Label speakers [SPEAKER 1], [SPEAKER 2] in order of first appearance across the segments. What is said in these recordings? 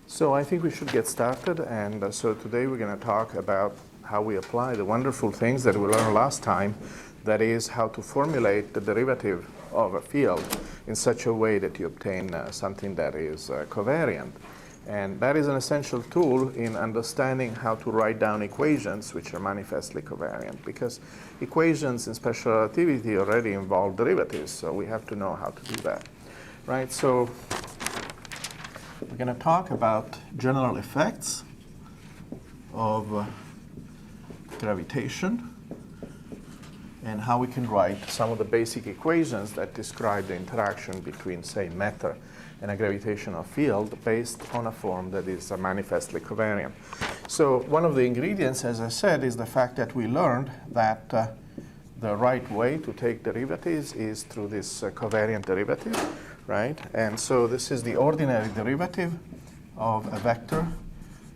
[SPEAKER 1] So I think we should get started, and so today we're going to talk about how we apply the wonderful things that we learned last time, that is how to formulate the derivative of a field in such a way that you obtain something that is covariant. And that is an essential tool in understanding how to write down equations which are manifestly covariant, because equations in special relativity already involve derivatives, so we have to know how to do that. Right, so we're going to talk about general effects of gravitation and how we can write some of the basic equations that describe the interaction between, say, matter and a gravitational field based on a form that is manifestly covariant. So one of the ingredients, as I said, is the fact that we learned that the right way to take derivatives is through this covariant derivative, right? And so this is the ordinary derivative of a vector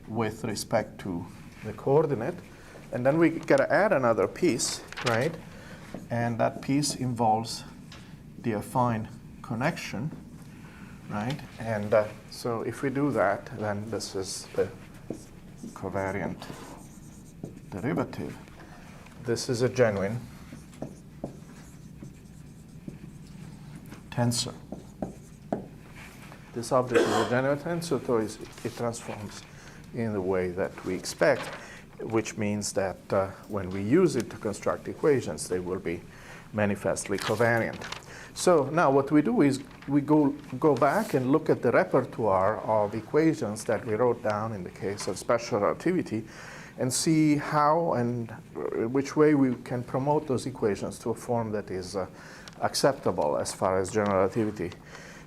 [SPEAKER 1] with respect to the coordinate. And then we got to add another piece, right? And that piece involves the affine connection, right? And so if we do that, then this is the covariant derivative. This is a genuine tensor. This object is a genuine tensor, so it transforms in the way that we expect, which means that when we use it to construct equations, they will be manifestly covariant. So now what we do is we go back and look at the repertoire of equations that we wrote down in the case of special relativity and see how and which way we can promote those equations to a form that is acceptable as far as general relativity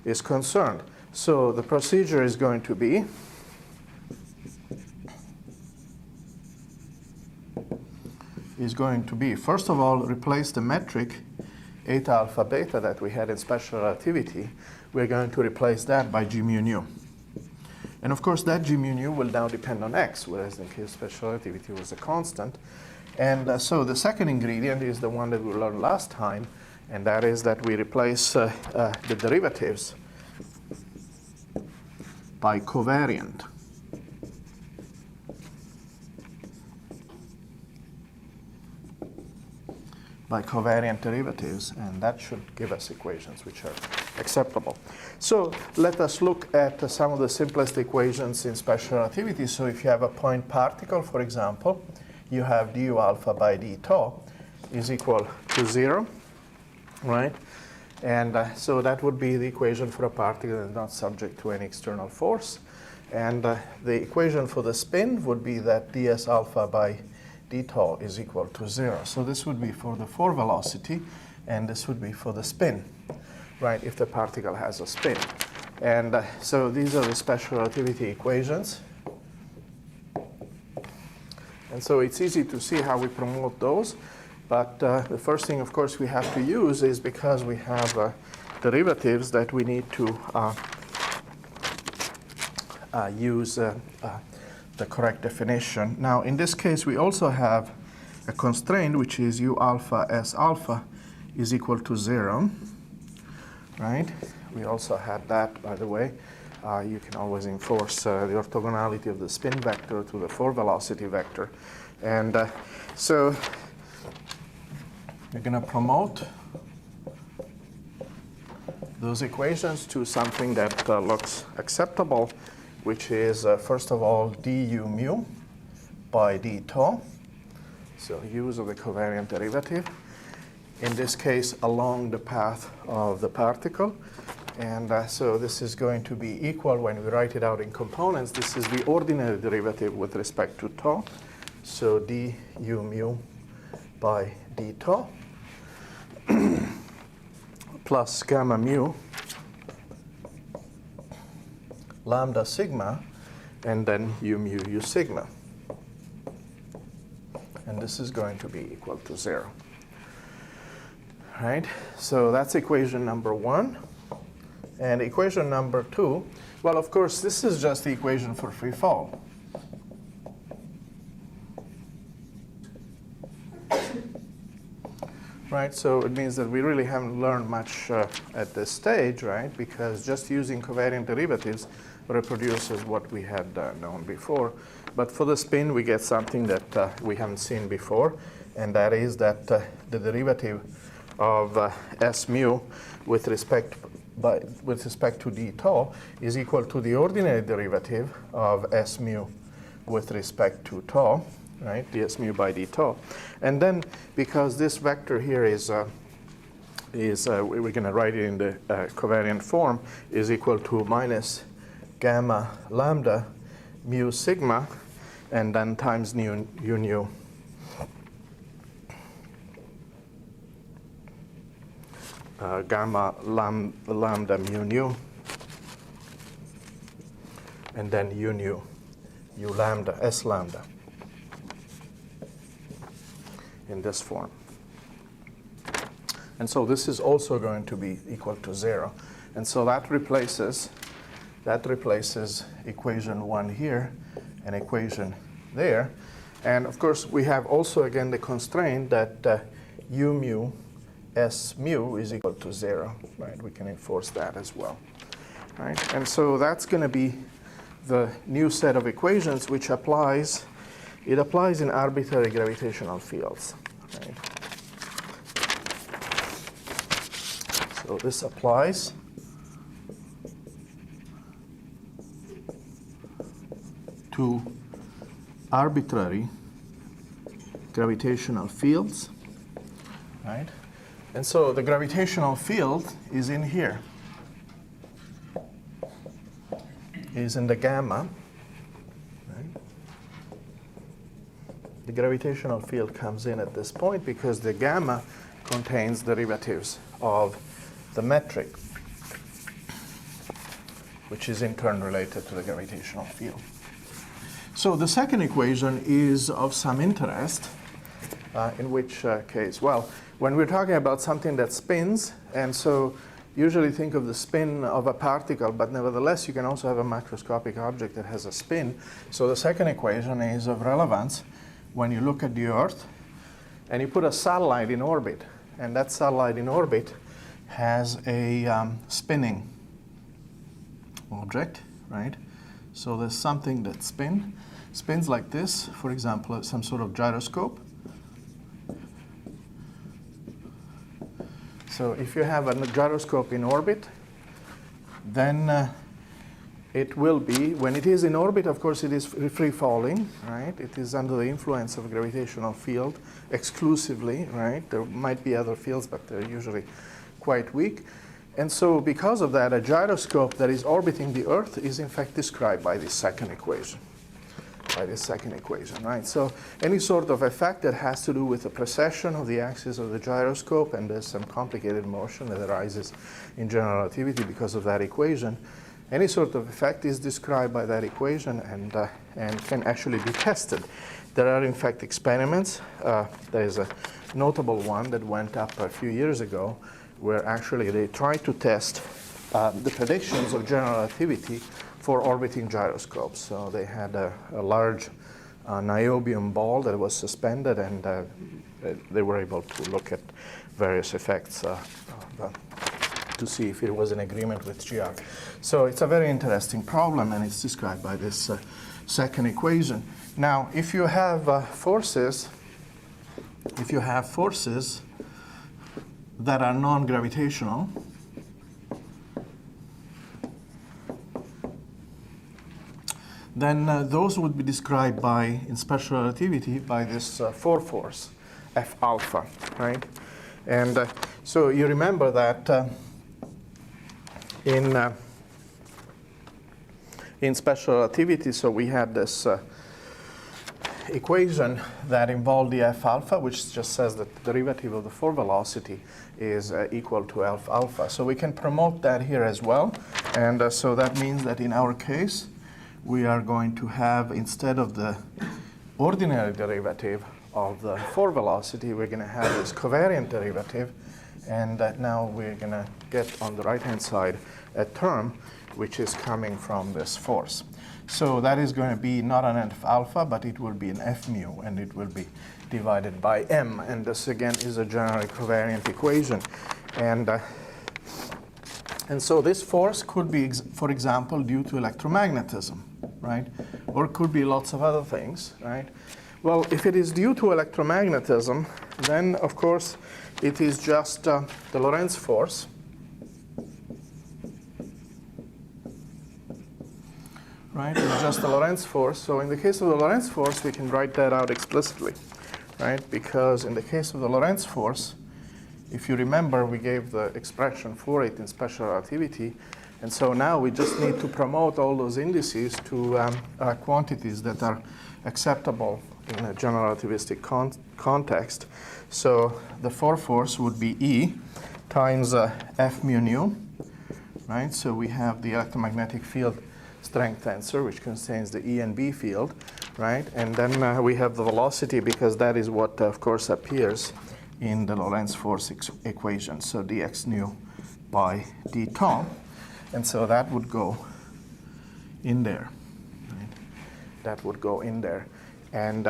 [SPEAKER 1] is concerned. So the procedure is going to be first of all, replace the metric eta alpha beta that we had in special relativity. We're going to replace that by g mu nu. And of course, that g mu nu will now depend on x, whereas in the case of special relativity was a constant. And so the second ingredient is the one that we learned last time, and that is that we replace the derivatives by covariant. By covariant derivatives, and that should give us equations which are acceptable. So let us look at some of the simplest equations in special relativity. So if you have a point particle, for example, you have du alpha by d tau is equal to 0, right? And so that would be the equation for a particle that is not subject to any external force. And the equation for the spin would be that ds alpha by d tau is equal to 0. So this would be for the forward velocity, and this would be for the spin, right, if the particle has a spin. And so these are the special relativity equations. And so it's easy to see how we promote those. But the first thing, of course, we have to use is, because we have derivatives, that we need to use the correct definition. Now, in this case, we also have a constraint, which is u alpha s alpha is equal to 0, right? We also had that, by the way. You can always enforce the orthogonality of the spin vector to the forward velocity vector. And so we're going to promote those equations to something that looks acceptable, which is, first of all, du mu by d tau. So use of the covariant derivative, in this case, along the path of the particle. And so this is going to be equal, when we write it out in components, this is the ordinary derivative with respect to tau. So du mu by d tau plus gamma mu lambda sigma, and then u mu u sigma. And this is going to be equal to 0. Right? So that's equation number 1. And equation number 2, well, of course, this is just the equation for free fall. right? So it means that we really haven't learned much at this stage, right? Because just using covariant derivatives reproduces what we had known before. But for the spin, we get something that we haven't seen before, and that is that the derivative of S mu with respect to d tau is equal to the ordinary derivative of S mu with respect to tau, right? ds mu by d tau. And then because this vector here is we're going to write it in the covariant form, is equal to minus gamma lambda mu sigma, and then times u nu. Gamma lambda mu nu, and then u nu, u lambda, s lambda, in this form. And so this is also going to be equal to 0. And so that replaces equation 1 here and equation there. And of course, we have also again the constraint that u mu S mu is equal to 0, right? We can enforce that as well, right? And so that's going to be the new set of equations which applies in arbitrary gravitational fields, right? So this applies to arbitrary gravitational fields, right? And so the gravitational field is in here, is in the gamma, right? The gravitational field comes in at this point because the gamma contains derivatives of the metric, which is in turn related to the gravitational field. So the second equation is of some interest, in which case, well, when we're talking about something that spins, and so usually think of the spin of a particle, but nevertheless you can also have a macroscopic object that has a spin. So the second equation is of relevance when you look at the Earth and you put a satellite in orbit, and that satellite in orbit has a spinning object, right? So there's something that spins like this, for example, some sort of gyroscope. So if you have a gyroscope in orbit, then it will be, when it is in orbit, of course, it is free falling, right? It is under the influence of a gravitational field exclusively, right? There might be other fields, but they're usually quite weak. And so because of that, a gyroscope that is orbiting the Earth is in fact described by this second equation. Right? So any sort of effect that has to do with the precession of the axis of the gyroscope, and there's some complicated motion that arises in general relativity because of that equation, any sort of effect is described by that equation and can actually be tested. There are in fact experiments. There is a notable one that went up a few years ago where actually they tried to test the predictions of general relativity for orbiting gyroscopes. So they had a large niobium ball that was suspended, and they were able to look at various effects to see if it was in agreement with GR. So it's a very interesting problem, and it's described by this second equation. Now, if you have forces that are non-gravitational, then those would be described by, in special relativity, by this force, F alpha, right? And so you remember that in special relativity, so we had this equation that involved the F alpha, which just says that the derivative of the force velocity is equal to F alpha. So we can promote that here as well. And so that means that in our case, we are going to have, instead of the ordinary derivative of the force velocity, we're going to have this covariant derivative. And now we're going to get on the right-hand side a term which is coming from this force. So that is going to be not an f alpha, but it will be an f mu, and it will be divided by m. And this, again, is a general covariant equation. And so this force could be, for example, due to electromagnetism, right? Or it could be lots of other things, right? Well, if it is due to electromagnetism, then, of course, it is just the Lorentz force. Right? It's just the Lorentz force. So in the case of the Lorentz force, we can write that out explicitly, right? Because in the case of the Lorentz force, if you remember, we gave the expression for it in special relativity. And so now we just need to promote all those indices to quantities that are acceptable in a general relativistic context. So the force would be E times F mu nu, right? So we have the electromagnetic field strength tensor, which contains the E and B field, right? And then we have the velocity, because that is what, of course, appears in the Lorentz force equation. So dx nu by d tau. And so that would go in there. Right? That would go in there. And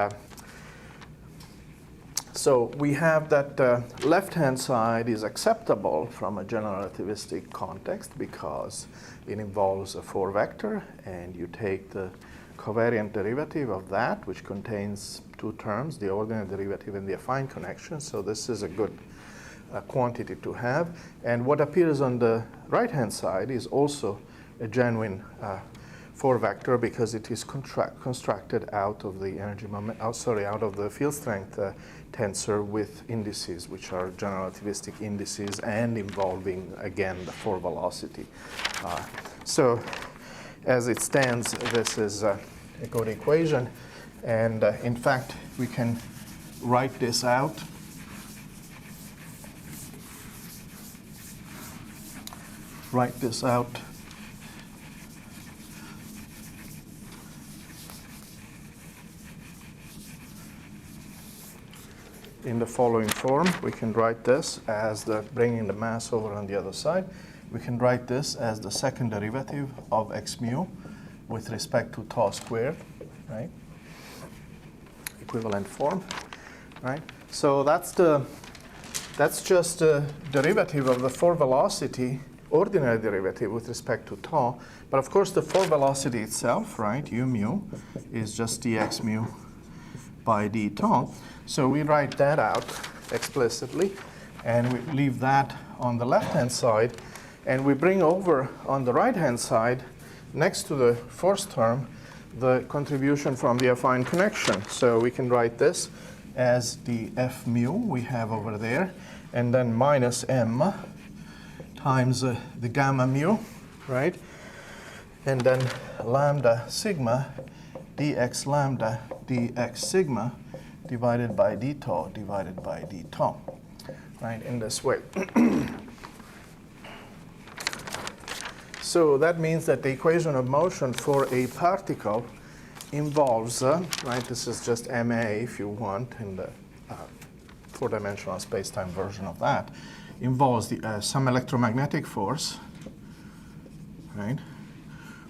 [SPEAKER 1] so we have that left-hand side is acceptable from a general relativistic context because it involves a 4-vector, and you take the covariant derivative of that, which contains two terms, the ordinary derivative and the affine connection. So this is a good quantity to have. And what appears on the right-hand side is also a genuine 4-vector, because it is constructed out of the energy moment, out of the field strength tensor with indices, which are general relativistic indices and involving, again, the 4 velocity. So as it stands, this is a good equation. And in fact, we can write this out. In the following form. We can write this as bringing the mass over on the other side. We can write this as the second derivative of x mu with respect to tau squared, right? Equivalent form, right? So that's just the derivative of the 4 velocity ordinary derivative with respect to tau. But of course, the 4 velocity itself, right, u mu, is just dx mu by d tau. So we write that out explicitly, and we leave that on the left-hand side, and we bring over on the right-hand side, next to the first term, the contribution from the affine connection. So we can write this as the f mu we have over there, and then minus m times the gamma mu, right? And then lambda sigma dx lambda dx sigma divided by d tau divided by d tau, right, in this way. So that means that the equation of motion for a particle involves, right, this is just ma if you want, in the 4-dimensional space-time version of that, involves some electromagnetic force, right,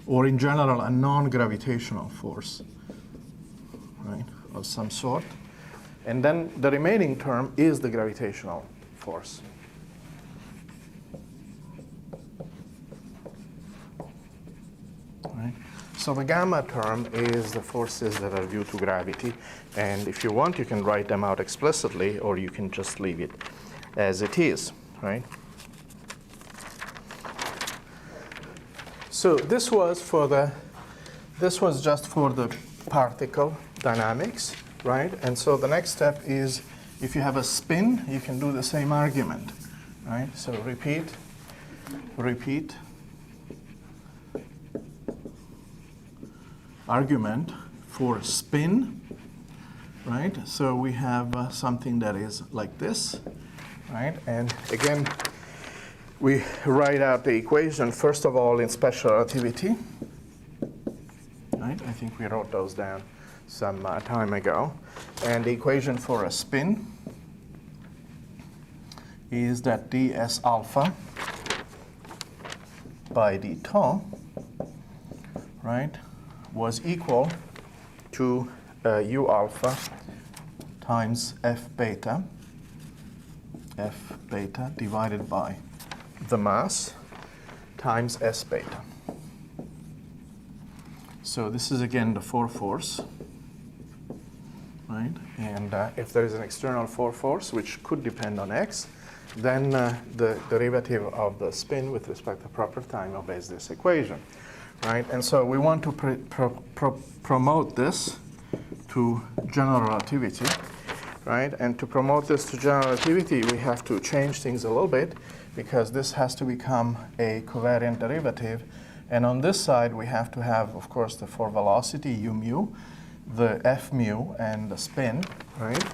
[SPEAKER 1] or in general a non-gravitational force, right, of some sort. And then the remaining term is the gravitational force. Right? So the gamma term is the forces that are due to gravity. And if you want, you can write them out explicitly, or you can just leave it as it is, right? So this was just for the particle dynamics, right? And so the next step is, if you have a spin, you can do the same argument, right? So repeat. Argument for spin, right? So we have something that is like this, right? And again, we write out the equation, first of all, in special relativity, right? I think we wrote those down some time ago. And the equation for a spin is that ds alpha by d tau, right, was equal to u alpha times f beta divided by the mass times s beta. So this is again the 4 force, right? And if there is an external 4 force, which could depend on x, then the derivative of the spin with respect to proper time obeys this equation, right? And so we want to promote this to general relativity, right? And to promote this to general relativity, we have to change things a little bit, because this has to become a covariant derivative. And on this side, we have to have, of course, the for velocity, u mu, the f mu, and the spin, right?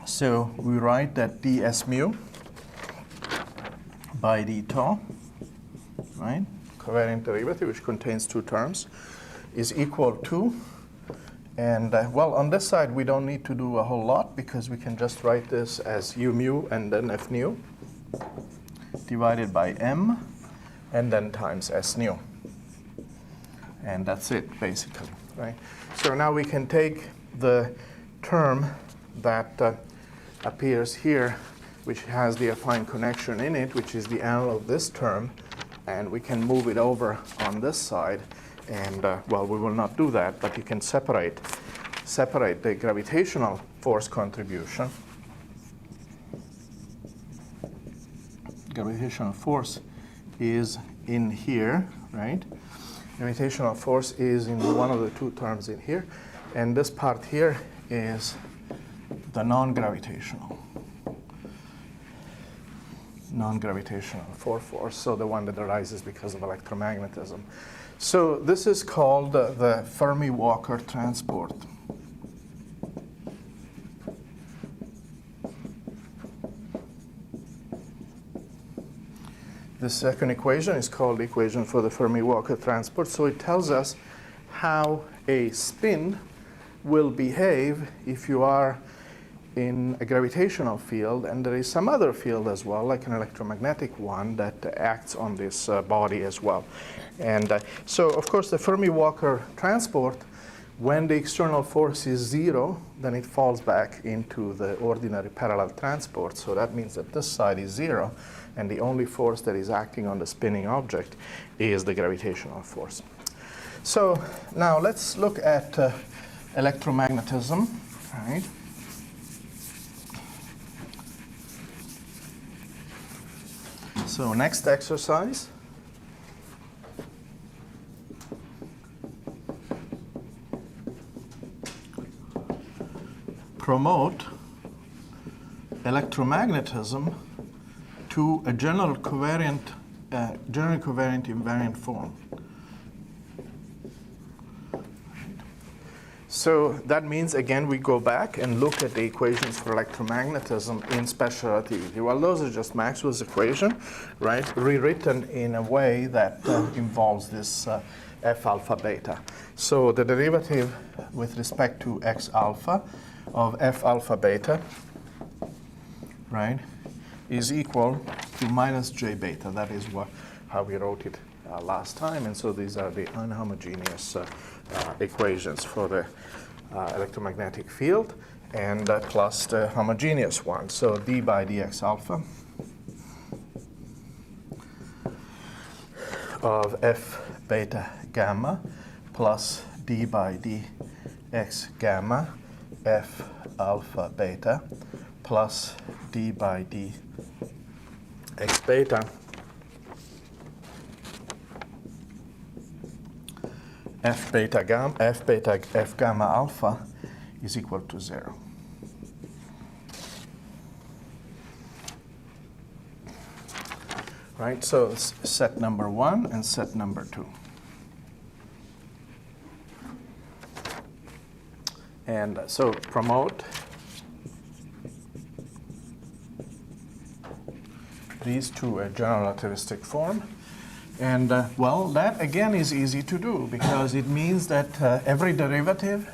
[SPEAKER 1] So we write that ds mu by d tau, right, covariant derivative, which contains 2 terms, is equal to, and well, on this side, we don't need to do a whole lot, because we can just write this as u mu and then f nu divided by m, and then times s nu. And that's it, basically, right? So now we can take the term that appears here, which has the affine connection in it, which is the angle of this term, and we can move it over on this side. And, well, we will not do that, but you can separate the gravitational force contribution. Gravitational force is in here, right? Gravitational force is in one of the 2 terms in here. And this part here is the non-gravitational 4 force, so the one that arises because of electromagnetism. So this is called the Fermi-Walker transport. The second equation is called the equation for the Fermi-Walker transport. So it tells us how a spin will behave if you are in a gravitational field, and there is some other field as well, like an electromagnetic one, that acts on this body as well. And so, of course, the Fermi-Walker transport, when the external force is 0, then it falls back into the ordinary parallel transport. So that means that this side is 0, and the only force that is acting on the spinning object is the gravitational force. So now let's look at electromagnetism, right? So next exercise. Promote electromagnetism to a generally covariant invariant form. So that means, again, we go back and look at the equations for electromagnetism in special relativity. Well, those are just Maxwell's equation, right, rewritten in a way that involves this f alpha beta. So the derivative with respect to x alpha of f alpha beta, right, is equal to minus j beta. That is how we wrote it last time. And so these are the unhomogeneous equations for the electromagnetic field, and plus the homogeneous one. So d by dx alpha of f beta gamma plus d by dx gamma f alpha beta plus d by dx beta f gamma alpha is equal to 0. Right, so it's set number 1 and set number 2. And so promote these to a general relativistic form. And well, that again is easy to do, because it means that every derivative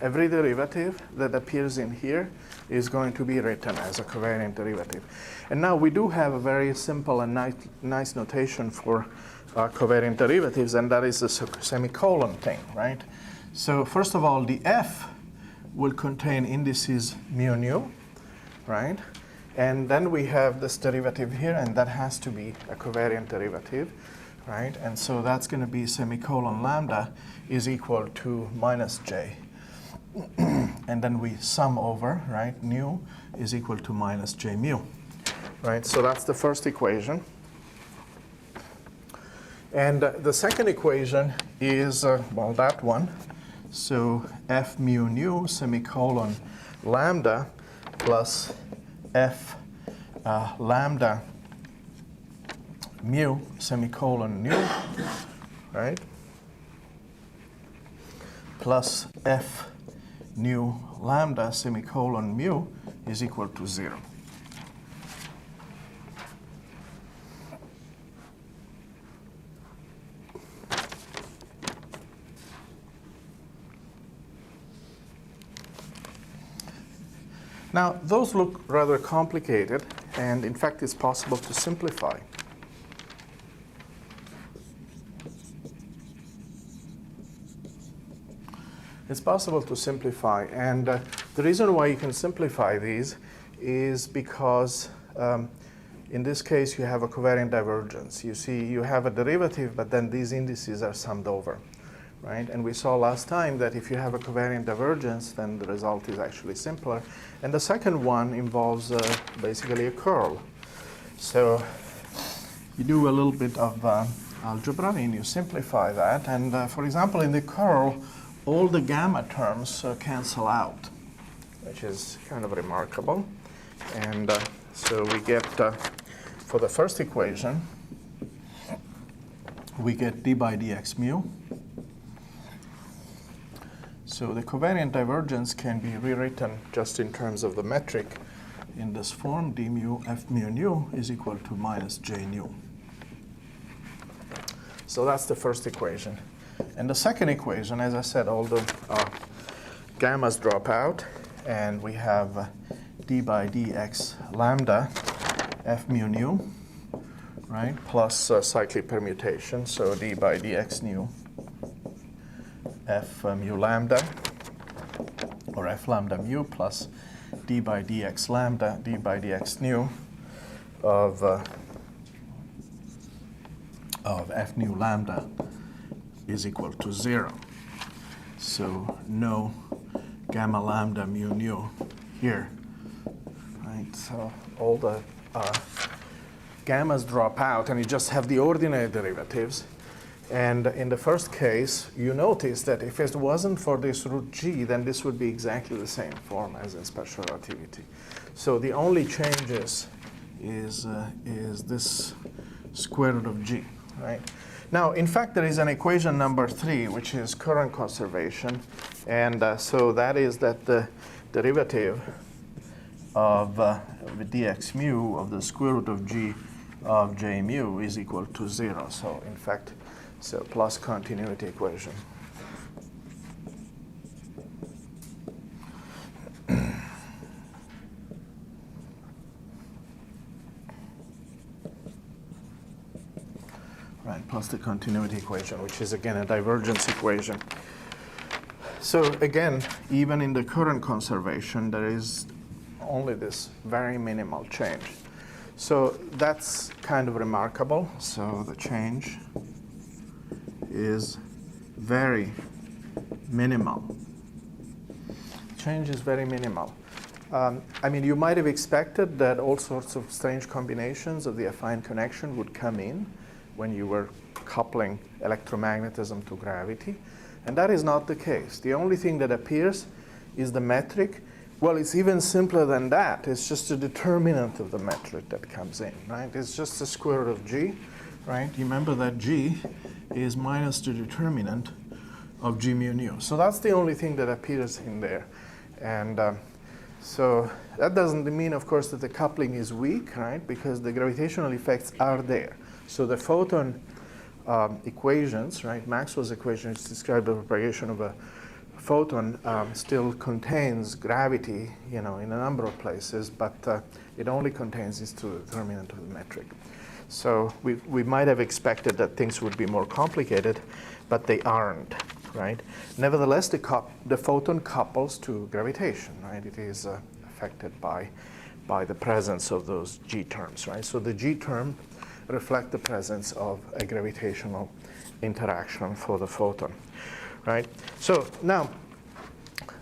[SPEAKER 1] every derivative that appears in here is going to be written as a covariant derivative. And now we do have a very simple and nice notation for covariant derivatives, and that is the semicolon thing, right? So first of all, the f will contain indices mu nu, right? And then we have this derivative here, and that has to be a covariant derivative, right? And so that's going to be semicolon lambda is equal to minus j. And then we sum over, right? Nu is equal to minus j mu, right? So that's the first equation. And the second equation is, well, that one. So f mu nu semicolon lambda plus f lambda mu semicolon nu, right? Plus f nu lambda semicolon mu is equal to 0. Now, those look rather complicated, and in fact, it's possible to simplify. It's possible to simplify, and the reason why you can simplify these is because in this case, you have a covariant divergence. You see, you have a derivative, but then these indices are summed over, right? And we saw last time that if you have a covariant divergence, then the result is actually simpler. And the second one involves basically a curl. So you do a little bit of algebra, and you simplify that. And for example, in the curl, all the gamma terms cancel out, which is kind of remarkable. And so we get, for the first equation, we get d by dx mu. So the covariant divergence can be rewritten just in terms of the metric in this form, d mu f mu nu is equal to minus j nu. So that's the first equation. And the second equation, as I said, all the gammas drop out, and we have d by dx lambda f mu nu, right, plus cyclic permutation, so d by dx nu f mu lambda, or f lambda mu, plus d by dx lambda d by dx nu of f nu lambda is equal to 0. So no gamma lambda mu nu here, right? So all the gammas drop out, and you just have the ordinary derivatives. And in the first case, you notice that if it wasn't for this root g, then this would be exactly the same form as in special relativity. So the only changes is this square root of g, right? Now, in fact, there is an equation number 3, which is current conservation. And so that is that the derivative of the dx mu of the square root of g of j mu is equal to 0. So in fact, so plus continuity equation. Right, plus the continuity equation, which is again a divergence equation. So again, even in the current conservation, there is only this very minimal change. So that's kind of remarkable. So the change is very minimal. Change is very minimal. I mean, you might have expected that all sorts of strange combinations of the affine connection would come in when you were coupling electromagnetism to gravity, and that is not the case. The only thing that appears is the metric. Well, it's even simpler than that. It's just a determinant of the metric that comes in, right? It's just the square root of g, right? You remember that g is minus the determinant of g mu nu. So that's the only thing that appears in there. And so that doesn't mean, of course, that the coupling is weak, right? Because the gravitational effects are there. So the photon equations, right? Maxwell's equation, which describe the propagation of a photon still contains gravity, in a number of places, but it only contains these two determinants of the metric. So we might have expected that things would be more complicated, but they aren't, right? Nevertheless, the photon couples to gravitation, right? It is affected by the presence of those G terms, right? So the G term reflect the presence of a gravitational interaction for the photon, right? So now,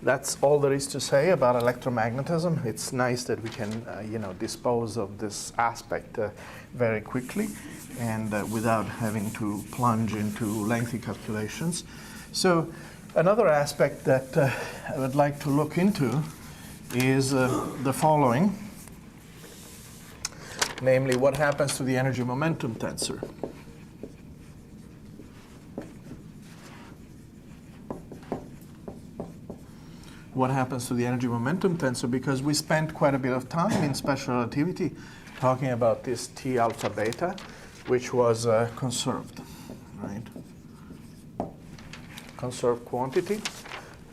[SPEAKER 1] that's all there is to say about electromagnetism. It's nice that we can, dispose of this aspect very quickly and without having to plunge into lengthy calculations. So another aspect that I would like to look into is the following, namely what happens to the energy momentum tensor. What happens to the energy momentum tensor, because we spent quite a bit of time in special relativity talking about this T alpha beta, which was conserved, right? Conserved quantity.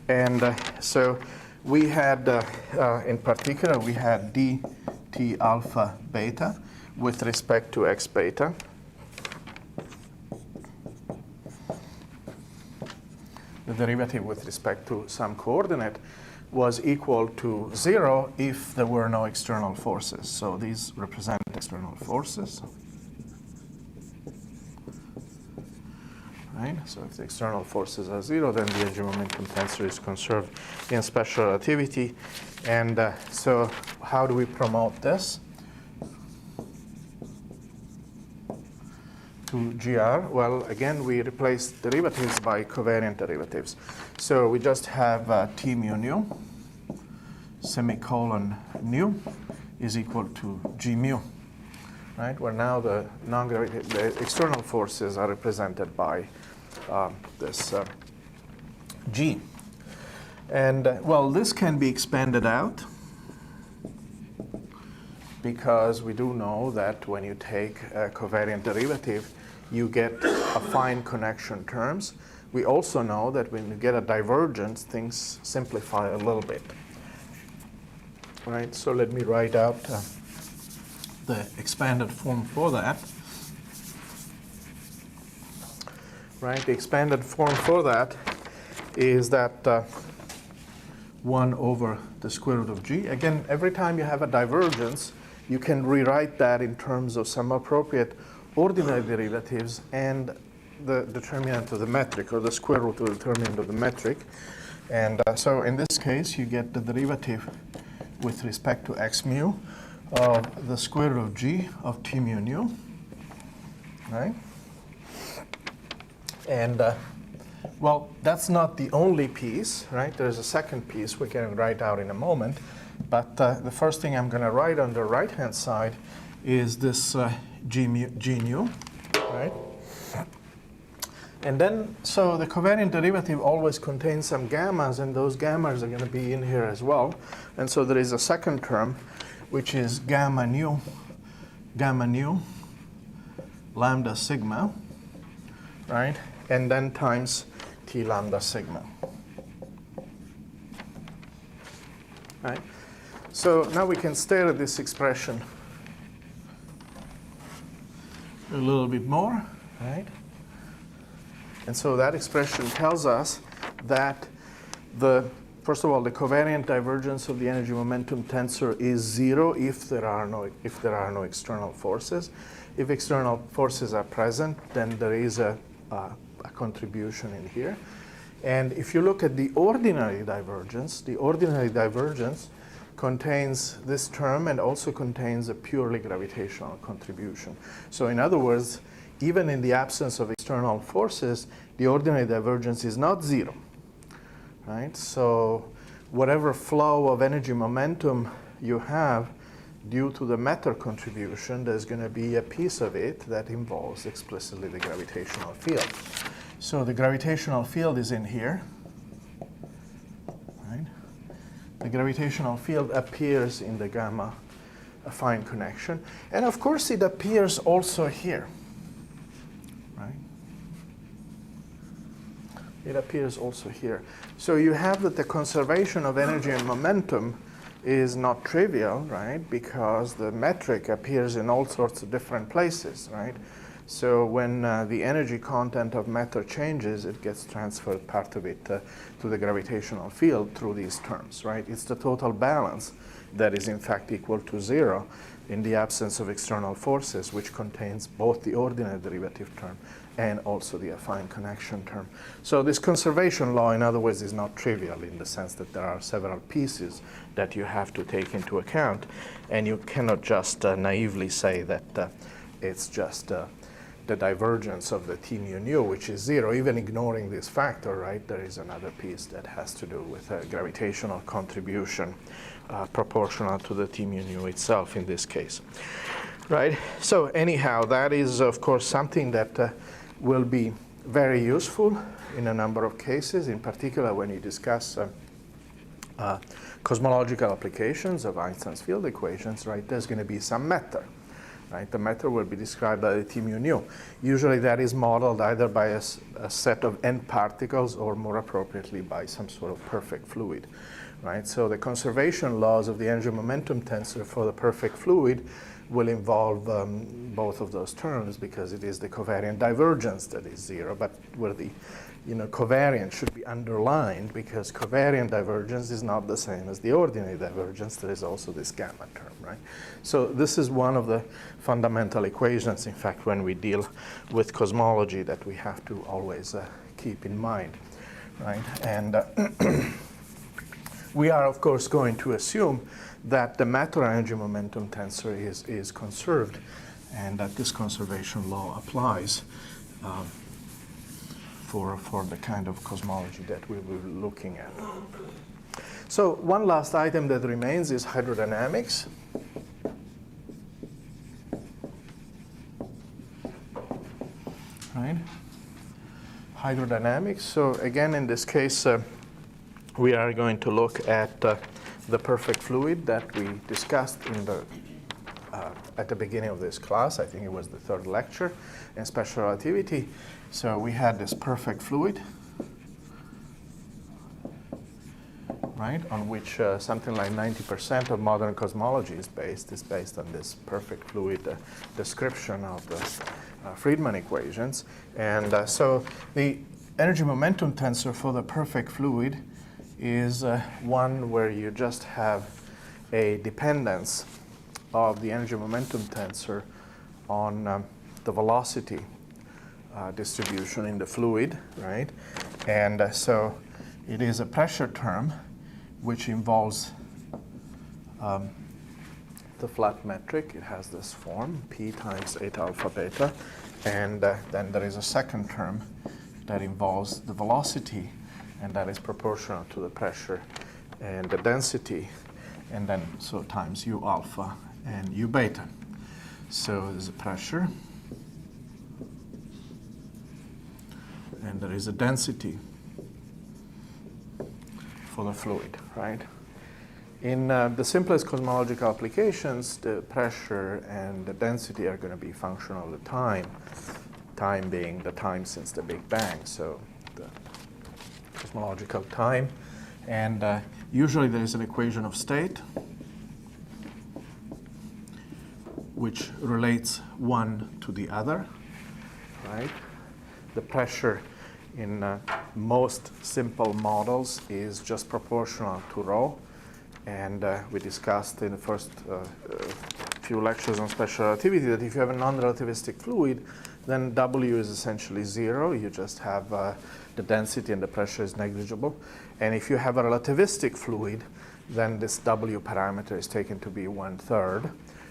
[SPEAKER 1] And so we had, in particular, we had dt alpha beta with respect to x beta. The derivative with respect to some coordinate was equal to 0 if there were no external forces. So these represent external forces. Right? So if the external forces are 0, then the energy momentum tensor is conserved in special relativity. And so how do we promote this to GR? Well, again, we replace derivatives by covariant derivatives. So we just have T mu nu, semicolon nu, is equal to G mu, right? Where now the external forces are represented by this G. And well, this can be expanded out because we do know that when you take a covariant derivative, you get affine connection terms. We also know that when you get a divergence, things simplify a little bit. Right? So let me write out the expanded form for that. Right? The expanded form for that is that 1 over the square root of G. Again, every time you have a divergence, you can rewrite that in terms of some appropriate ordinary derivatives and the determinant of the metric, or the square root of the determinant of the metric. And so in this case, you get the derivative with respect to x mu of the square root of G of T mu nu, right? And well, that's not the only piece, right? There's a second piece we can write out in a moment. But the first thing I'm going to write on the right-hand side is this G nu, right? And then, so the covariant derivative always contains some gammas, and those gammas are going to be in here as well. And so there is a second term, which is gamma nu, lambda sigma, right? And then times T lambda sigma, right? So now we can stare at this expression a little bit more, right? And so that expression tells us that first of all, the covariant divergence of the energy momentum tensor is 0 if there are no external forces. If external forces are present, then there is a contribution in here. And if you look at the ordinary divergence contains this term and also contains a purely gravitational contribution. So in other words, even in the absence of external forces, the ordinary divergence is not 0, right? So whatever flow of energy momentum you have due to the matter contribution, there's going to be a piece of it that involves explicitly the gravitational field. So the gravitational field is in here, right? The gravitational field appears in the gamma affine connection. And of course, it appears also here, right? it appears also here. So you have that the conservation of energy and momentum is not trivial, right? Because the metric appears in all sorts of different places, right? So when the energy content of matter changes, it gets transferred, part of it, to the gravitational field through these terms, right? It's the total balance that is in fact equal to 0 in the absence of external forces, which contains both the ordinary derivative term and also the affine connection term. So this conservation law, in other words, is not trivial in the sense that there are several pieces that you have to take into account, and you cannot just naively say that it's just the divergence of the T mu nu, which is 0, even ignoring this factor, right? There is another piece that has to do with a gravitational contribution proportional to the T mu nu itself in this case, right? So anyhow, that is, of course, something that will be very useful in a number of cases, in particular when you discuss cosmological applications of Einstein's field equations, right? There's going to be some matter. Right? The matter will be described by the T mu nu. Usually that is modeled either by a set of n particles or more appropriately by some sort of perfect fluid. Right? So the conservation laws of the energy momentum tensor for the perfect fluid will involve both of those terms, because it is the covariant divergence that is 0, but where the covariant should be underlined, because covariant divergence is not the same as the ordinary divergence. There is also this gamma term, right? So this is one of the fundamental equations, in fact, when we deal with cosmology, that we have to always keep in mind, right? And we are, of course, going to assume that the matter energy momentum tensor is conserved, and that this conservation law applies for the kind of cosmology that we will be looking at. So one last item that remains is hydrodynamics. Right? Hydrodynamics. So again, in this case, we are going to look at the perfect fluid that we discussed in the at the beginning of this class. I think it was the third lecture in special relativity. So we had this perfect fluid, right, on which something like 90% of modern cosmology is based on this perfect fluid description of the Friedmann equations. And so the energy momentum tensor for the perfect fluid is one where you just have a dependence of the energy momentum tensor on the velocity distribution in the fluid, right? And so it is a pressure term which involves the flat metric. It has this form, P times 8 alpha beta. And then there is a second term that involves the velocity, and that is proportional to the pressure and the density, and then so times U alpha and U beta. So there's a pressure, and there is a density for the fluid, right? In the simplest cosmological applications, the pressure and the density are going to be functional of the time being the time since the Big Bang, so the cosmological time. And usually there is an equation of state which relates one to the other, right? The pressure in most simple models is just proportional to rho. And we discussed in the first few lectures on special relativity that if you have a non-relativistic fluid, then W is essentially 0. You just have the density and the pressure is negligible. And if you have a relativistic fluid, then this W parameter is taken to be 1/3.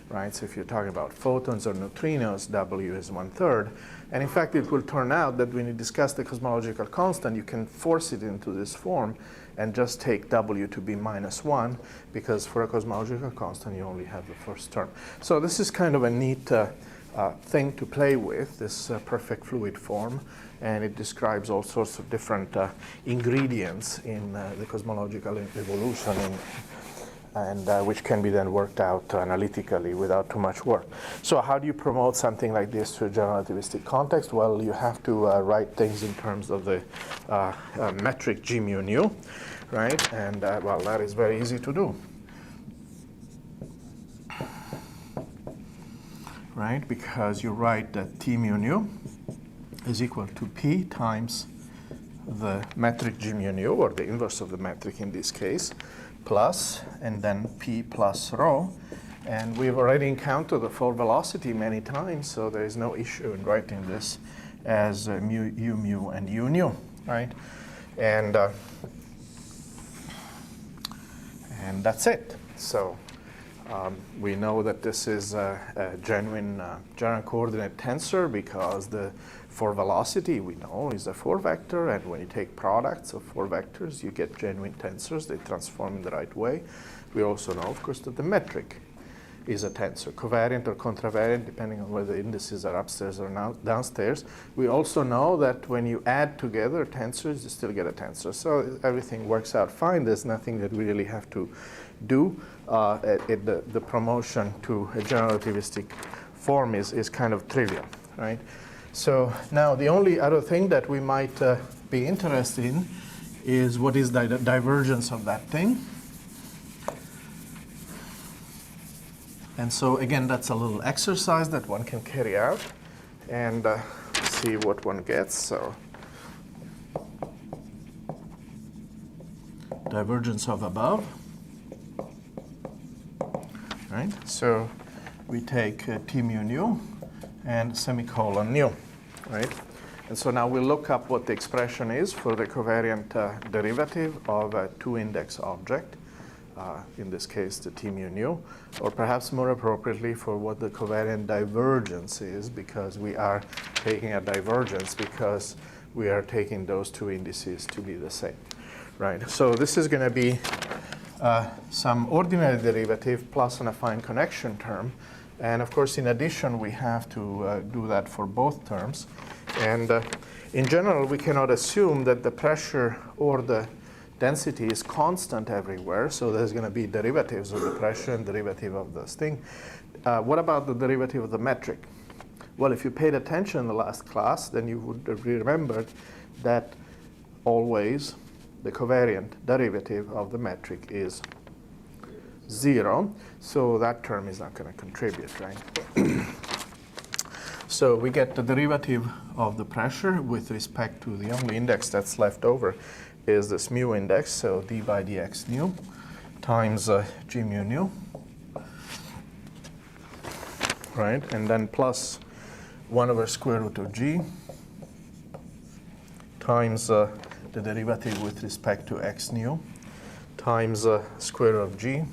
[SPEAKER 1] Right? So if you're talking about photons or neutrinos, W is 1/3. And in fact, it will turn out that when you discuss the cosmological constant, you can force it into this form and just take W to be -1, because for a cosmological constant, you only have the first term. So this is kind of a neat thing to play with, this perfect fluid form. And it describes all sorts of different ingredients in the cosmological evolution and which can be then worked out analytically without too much work. So how do you promote something like this to a general relativistic context? Well, you have to write things in terms of the metric G mu nu, right? And well, that is very easy to do, right? Because you write that T mu nu is equal to P times the metric G mu nu, or the inverse of the metric in this case, plus, and then P plus rho. And we've already encountered the full velocity many times, so there is no issue in writing this as mu, u mu, and u nu, right? And that's it. So we know that this is a genuine general coordinate tensor because the for velocity, we know, is a 4-vector, and when you take products of 4 vectors, you get genuine tensors. They transform in the right way. We also know, of course, that the metric is a tensor, covariant or contravariant, depending on whether the indices are upstairs or downstairs. We also know that when you add together tensors, you still get a tensor. So everything works out fine. There's nothing that we really have to do. The promotion to a general relativistic form is kind of trivial, right? So now the only other thing that we might be interested in is what is the divergence of that thing. And so again, that's a little exercise that one can carry out and see what one gets. So divergence of above, right? So we take T mu nu and semicolon nu, right? And so now we'll look up what the expression is for the covariant derivative of a 2-index object, in this case the T mu nu, or perhaps more appropriately for what the covariant divergence is, because we are taking a divergence because we are taking those 2 indices to be the same, right? So this is going to be some ordinary derivative plus an affine connection term. And of course, in addition, we have to do that for both terms. And in general, we cannot assume that the pressure or the density is constant everywhere. So there's going to be derivatives of the pressure and derivative of this thing. What about the derivative of the metric? Well, if you paid attention in the last class, then you would have remembered that always the covariant derivative of the metric is 0, so that term is not going to contribute, right? So we get the derivative of the pressure with respect to the only index that's left over is this mu index, so d by dx nu times g mu nu, right? And then plus 1 over square root of g times the derivative with respect to x nu times square root of g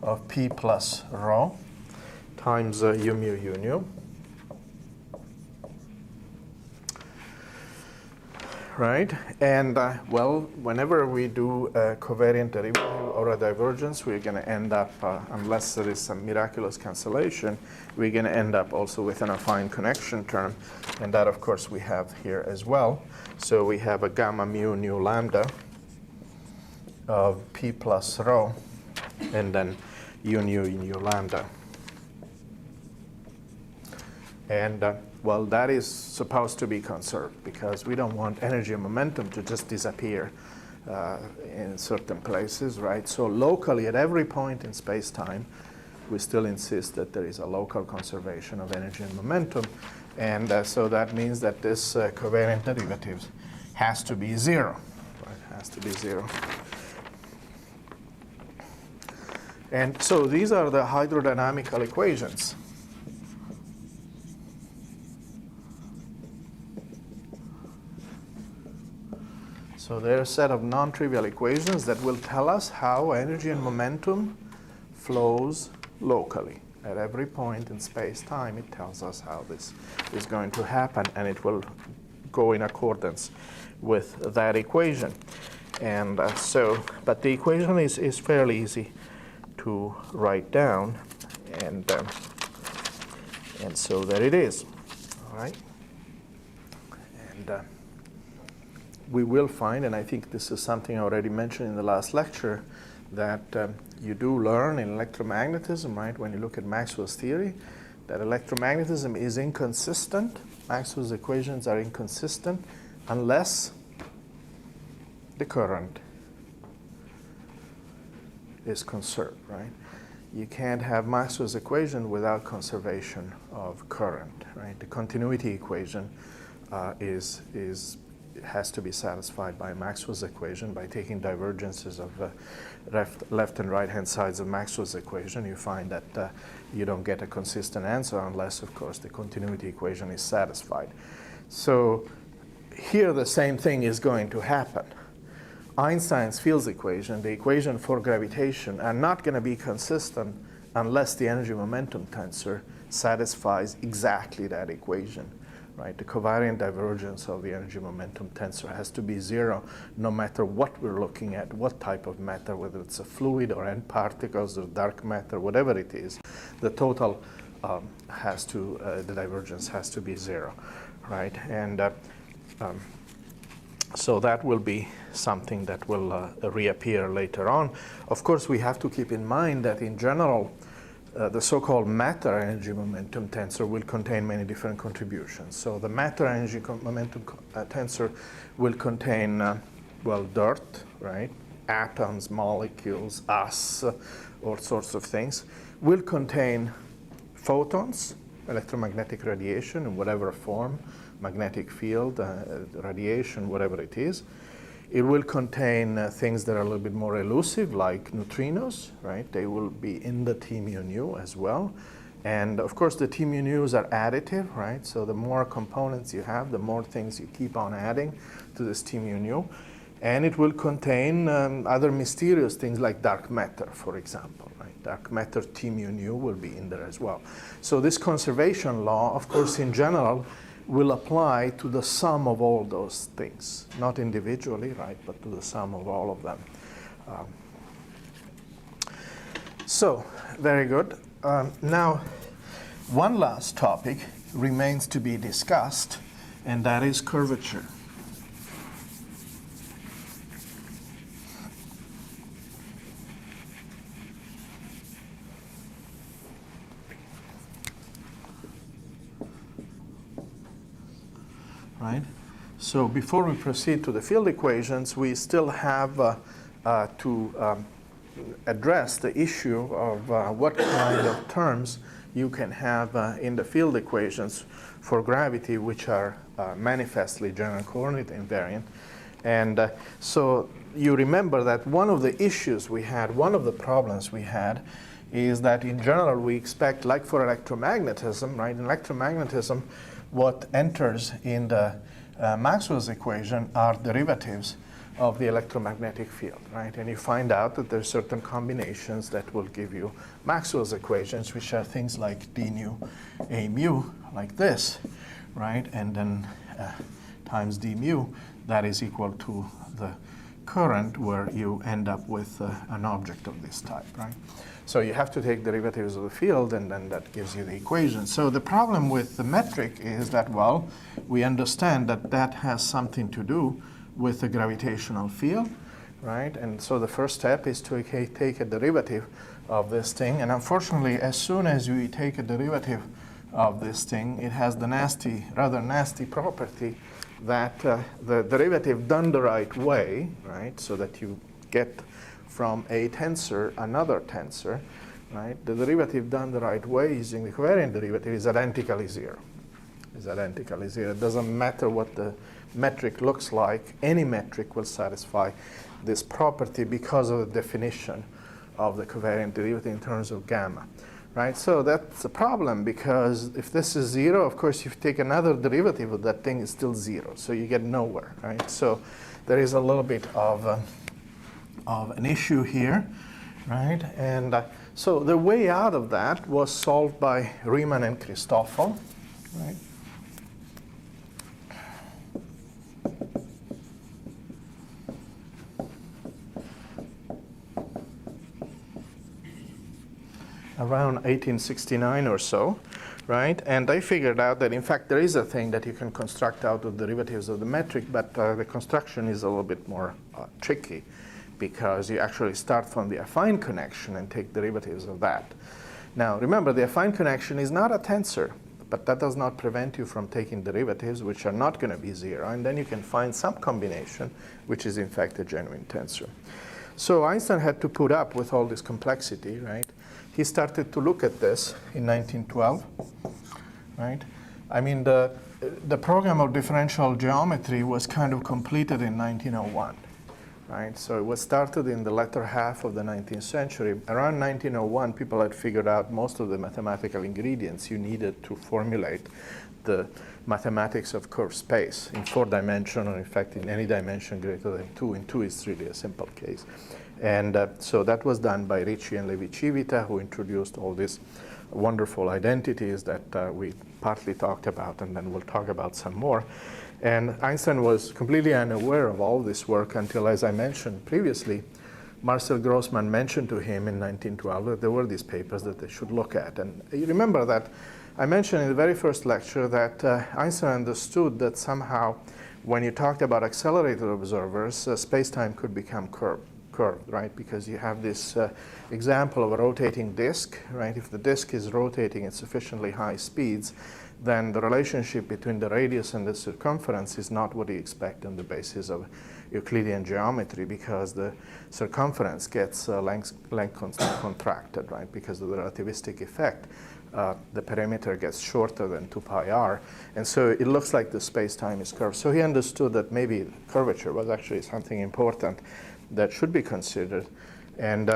[SPEAKER 1] of p plus rho times u mu u nu, right? And well, whenever we do a covariant derivative or a divergence, we're going to end up, unless there is some miraculous cancellation, we're going to end up also with an affine connection term, and that, of course, we have here as well. So we have a gamma mu nu lambda of p plus rho, and then u nu lambda. And well, that is supposed to be conserved because we don't want energy and momentum to just disappear in certain places, right? So locally, at every point in space-time, we still insist that there is a local conservation of energy and momentum. And so that means that this covariant derivative has to be 0, right? Has to be 0. And so these are the hydrodynamical equations. So they're a set of non-trivial equations that will tell us how energy and momentum flows locally. At every point in space-time, it tells us how this is going to happen, and it will go in accordance with that equation. And but the equation is fairly easy to write down, and so there it is, all right? And we will find, and I think this is something I already mentioned in the last lecture, that you do learn in electromagnetism, right? When you look at Maxwell's theory, that electromagnetism is inconsistent. Maxwell's equations are inconsistent unless the current is conserved, right? You can't have Maxwell's equation without conservation of current, right? The continuity equation has to be satisfied by Maxwell's equation by taking divergences of left and right hand sides of Maxwell's equation. You find that you don't get a consistent answer unless, of course, the continuity equation is satisfied. So here the same thing is going to happen. Einstein's fields equation, the equation for gravitation, are not going to be consistent unless the energy momentum tensor satisfies exactly that equation, right? The covariant divergence of the energy momentum tensor has to be 0 no matter what we're looking at, what type of matter, whether it's a fluid or end particles or dark matter, whatever it is, the total the divergence has to be 0, right? And so that will be something that will reappear later on. Of course, we have to keep in mind that in general, the so-called matter energy momentum tensor will contain many different contributions. So the matter energy momentum tensor will contain, well, dirt, right? Atoms, molecules, us, all sorts of things. Will contain photons, electromagnetic radiation in whatever form, magnetic field, radiation, whatever it is. It will contain things that are a little bit more elusive, like neutrinos, right? They will be in the T mu nu as well. And of course, the T mu nus are additive, right? So the more components you have, the more things you keep on adding to this T mu nu. And it will contain other mysterious things like dark matter, for example, right? Dark matter T mu nu will be in there as well. So this conservation law, of course, in general, will apply to the sum of all those things, not individually, right, but to the sum of all of them. So, very good. Now, one last topic remains to be discussed, and that is curvature. Right? So before we proceed to the field equations, we still have to address the issue of what kind of terms you can have in the field equations for gravity, which are manifestly general coordinate invariant. And so you remember that one of the issues we had, one of the problems we had, is that in general we expect, like for electromagnetism, right? In electromagnetism, what enters in the Maxwell's equation are derivatives of the electromagnetic field, right? And you find out that there are certain combinations that will give you Maxwell's equations, which are things like d nu a mu, like this, right? And then times d mu, that is equal to the current, where you end up with an object of this type, right? So you have to take derivatives of the field, and then that gives you the equation. So the problem with the metric is that, well, we understand that that has something to do with the gravitational field, right? And so the first step is to take a derivative of this thing. And unfortunately, as soon as you take a derivative of this thing, it has the rather nasty property that the derivative done the right way, right, so that you get from a tensor another tensor, right? The derivative done the right way using the covariant derivative is identically 0. Is identically 0. It doesn't matter what the metric looks like. Any metric will satisfy this property because of the definition of the covariant derivative in terms of gamma, right? So that's a problem, because if this is 0, of course, if you take another derivative of that thing, it's still 0. So you get nowhere, right? So there is a little bit of an issue here, right? And so the way out of that was solved by Riemann and Christoffel, right? Around 1869 or so, right? And I figured out that, in fact, there is a thing that you can construct out of derivatives of the metric, but the construction is a little bit more tricky, because you actually start from the affine connection and take derivatives of that. Now, remember, the affine connection is not a tensor, but that does not prevent you from taking derivatives which are not going to be 0, and then you can find some combination which is in fact a genuine tensor. So Einstein had to put up with all this complexity, right? He started to look at this in 1912, right? I mean, the program of differential geometry was kind of completed in 1901, right? So it was started in the latter half of the 19th century. Around 1901, people had figured out most of the mathematical ingredients you needed to formulate the mathematics of curved space in 4 dimension, or in fact in any dimension greater than 2. In 2 is really a simple case. And so that was done by Ritchie and Levi-Civita, who introduced all these wonderful identities that we partly talked about, and then we'll talk about some more. And Einstein was completely unaware of all this work until, as I mentioned previously, Marcel Grossman mentioned to him in 1912 that there were these papers that they should look at. And you remember that I mentioned in the very first lecture that Einstein understood that somehow when you talked about accelerated observers, space-time could become curved, right? Because you have this example of a rotating disk, right? If the disk is rotating at sufficiently high speeds, then the relationship between the radius and the circumference is not what you expect on the basis of Euclidean geometry, because the circumference gets length contracted, right? Because of the relativistic effect. The perimeter gets shorter than 2 pi r, and so it looks like the space-time is curved. So he understood that maybe curvature was actually something important that should be considered. And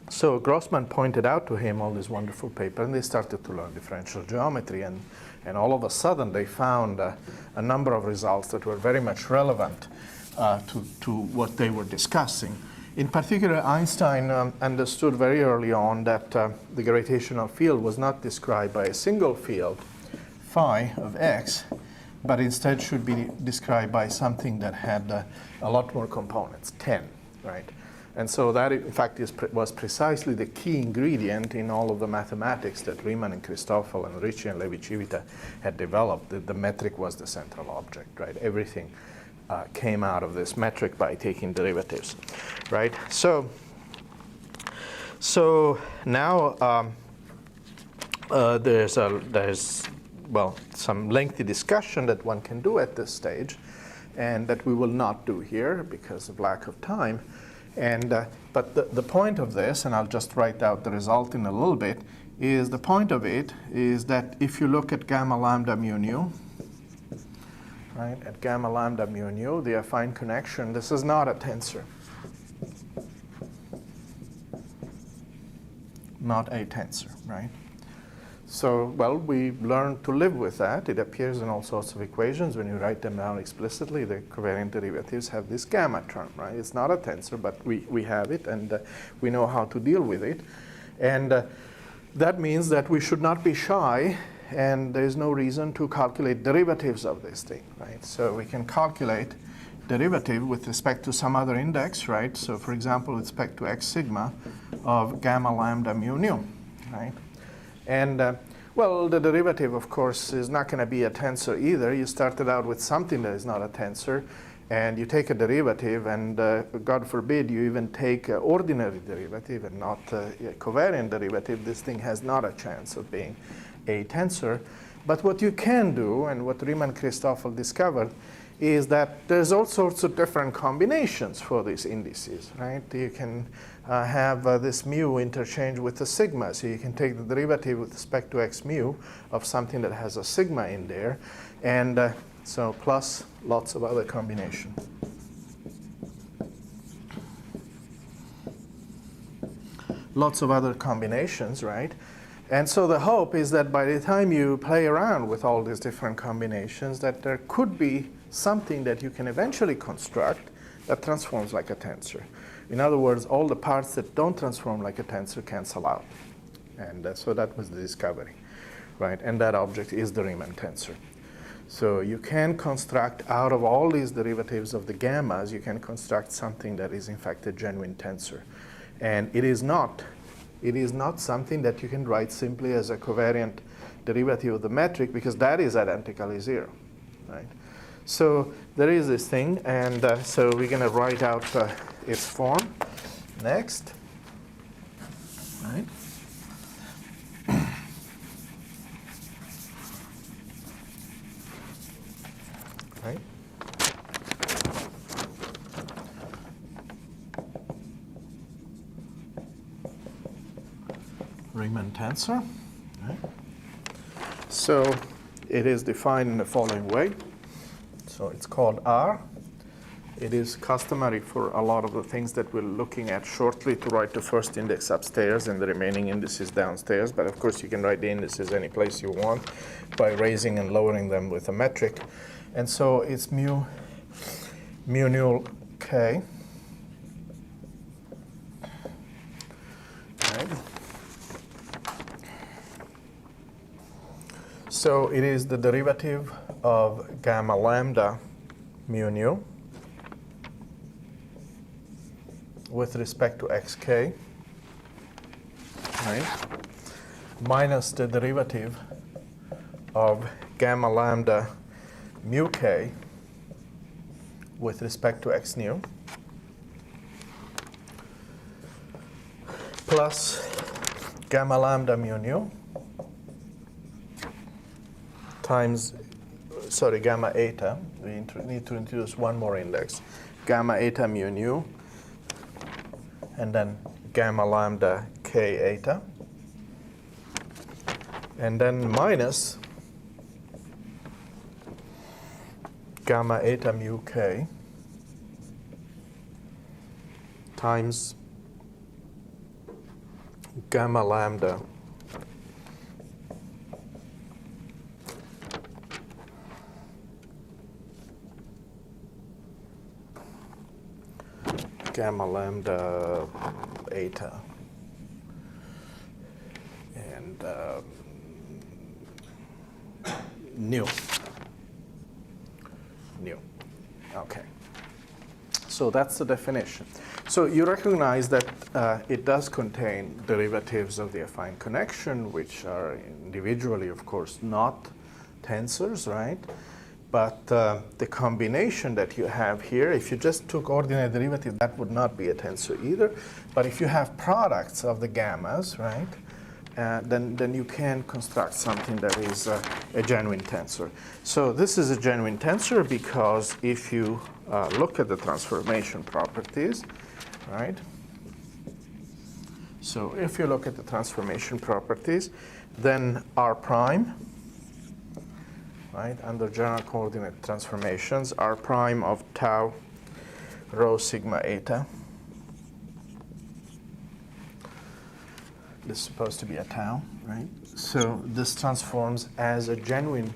[SPEAKER 1] so Grossman pointed out to him all this wonderful paper, and they started to learn differential geometry, and all of a sudden they found a number of results that were very much relevant to what they were discussing. In particular, Einstein understood very early on that the gravitational field was not described by a single field, phi of x, but instead should be described by something that had a lot more components, 10, right? And so that, in fact, was precisely the key ingredient in all of the mathematics that Riemann and Christoffel and Ritchie and Levi-Civita had developed. The metric was the central object, right? Everything came out of this metric by taking derivatives, right? So now there's some lengthy discussion that one can do at this stage, and that we will not do here because of lack of time. And but the point of this, and I'll just write out the result in a little bit, is the point of it is that if you look at gamma lambda mu nu, right, at gamma lambda mu nu, the affine connection, this is not a tensor. Not a tensor, right? So, well, we learn to live with that. It appears in all sorts of equations. When you write them down explicitly, the covariant derivatives have this gamma term, right? It's not a tensor, but we have it, and we know how to deal with it. And that means that we should not be shy, and there's no reason to calculate derivatives of this thing, right? So we can calculate derivative with respect to some other index, right? So, for example, with respect to x sigma of gamma lambda mu nu, right? And, well, the derivative, of course, is not going to be a tensor either. You started out with something that is not a tensor, and you take a derivative, and God forbid you even take an ordinary derivative and not a covariant derivative. This thing has not a chance of being a tensor. But what you can do, and what Riemann Christoffel discovered, is that there's all sorts of different combinations for these indices, right? You can have this mu interchange with the sigma. So you can take the derivative with respect to x mu of something that has a sigma in there, and so plus lots of other combinations. Lots of other combinations, right? And so the hope is that by the time you play around with all these different combinations, that there could be something that you can eventually construct that transforms like a tensor. In other words, all the parts that don't transform like a tensor cancel out. And so that was the discovery, right? And that object is the Riemann tensor. So you can construct out of all these derivatives of the gammas, you can construct something that is in fact a genuine tensor. And it is not something that you can write simply as a covariant derivative of the metric, because that is identically 0, right? So there is this thing, and so we're going to write out its form. Next, right? Right? Rigman Tensor. Right? So it is defined in the following way. So it's called R. It is customary for a lot of the things that we're looking at shortly to write the first index upstairs and the remaining indices downstairs. But of course, you can write the indices any place you want by raising and lowering them with a metric. And so it's mu null k. Right. So it is the derivative of gamma lambda mu nu with respect to xk, right, minus the derivative of gamma lambda mu k with respect to x nu, plus gamma lambda mu nu times, gamma eta. We need to introduce one more index, gamma eta mu nu, and then gamma lambda k eta, and then minus gamma eta mu k times gamma lambda eta and nu. Okay. So that's the definition. So you recognize that it does contain derivatives of the affine connection, which are individually, of course, not tensors, right? But the combination that you have here, if you just took ordinary derivative, that would not be a tensor either. But if you have products of the gammas, right, then you can construct something that is a genuine tensor. So this is a genuine tensor because if you look at the transformation properties, right? So if you look at the transformation properties, then R prime, right, under general coordinate transformations, R prime of tau rho sigma eta. This is supposed to be a tau, right? So this transforms as a genuine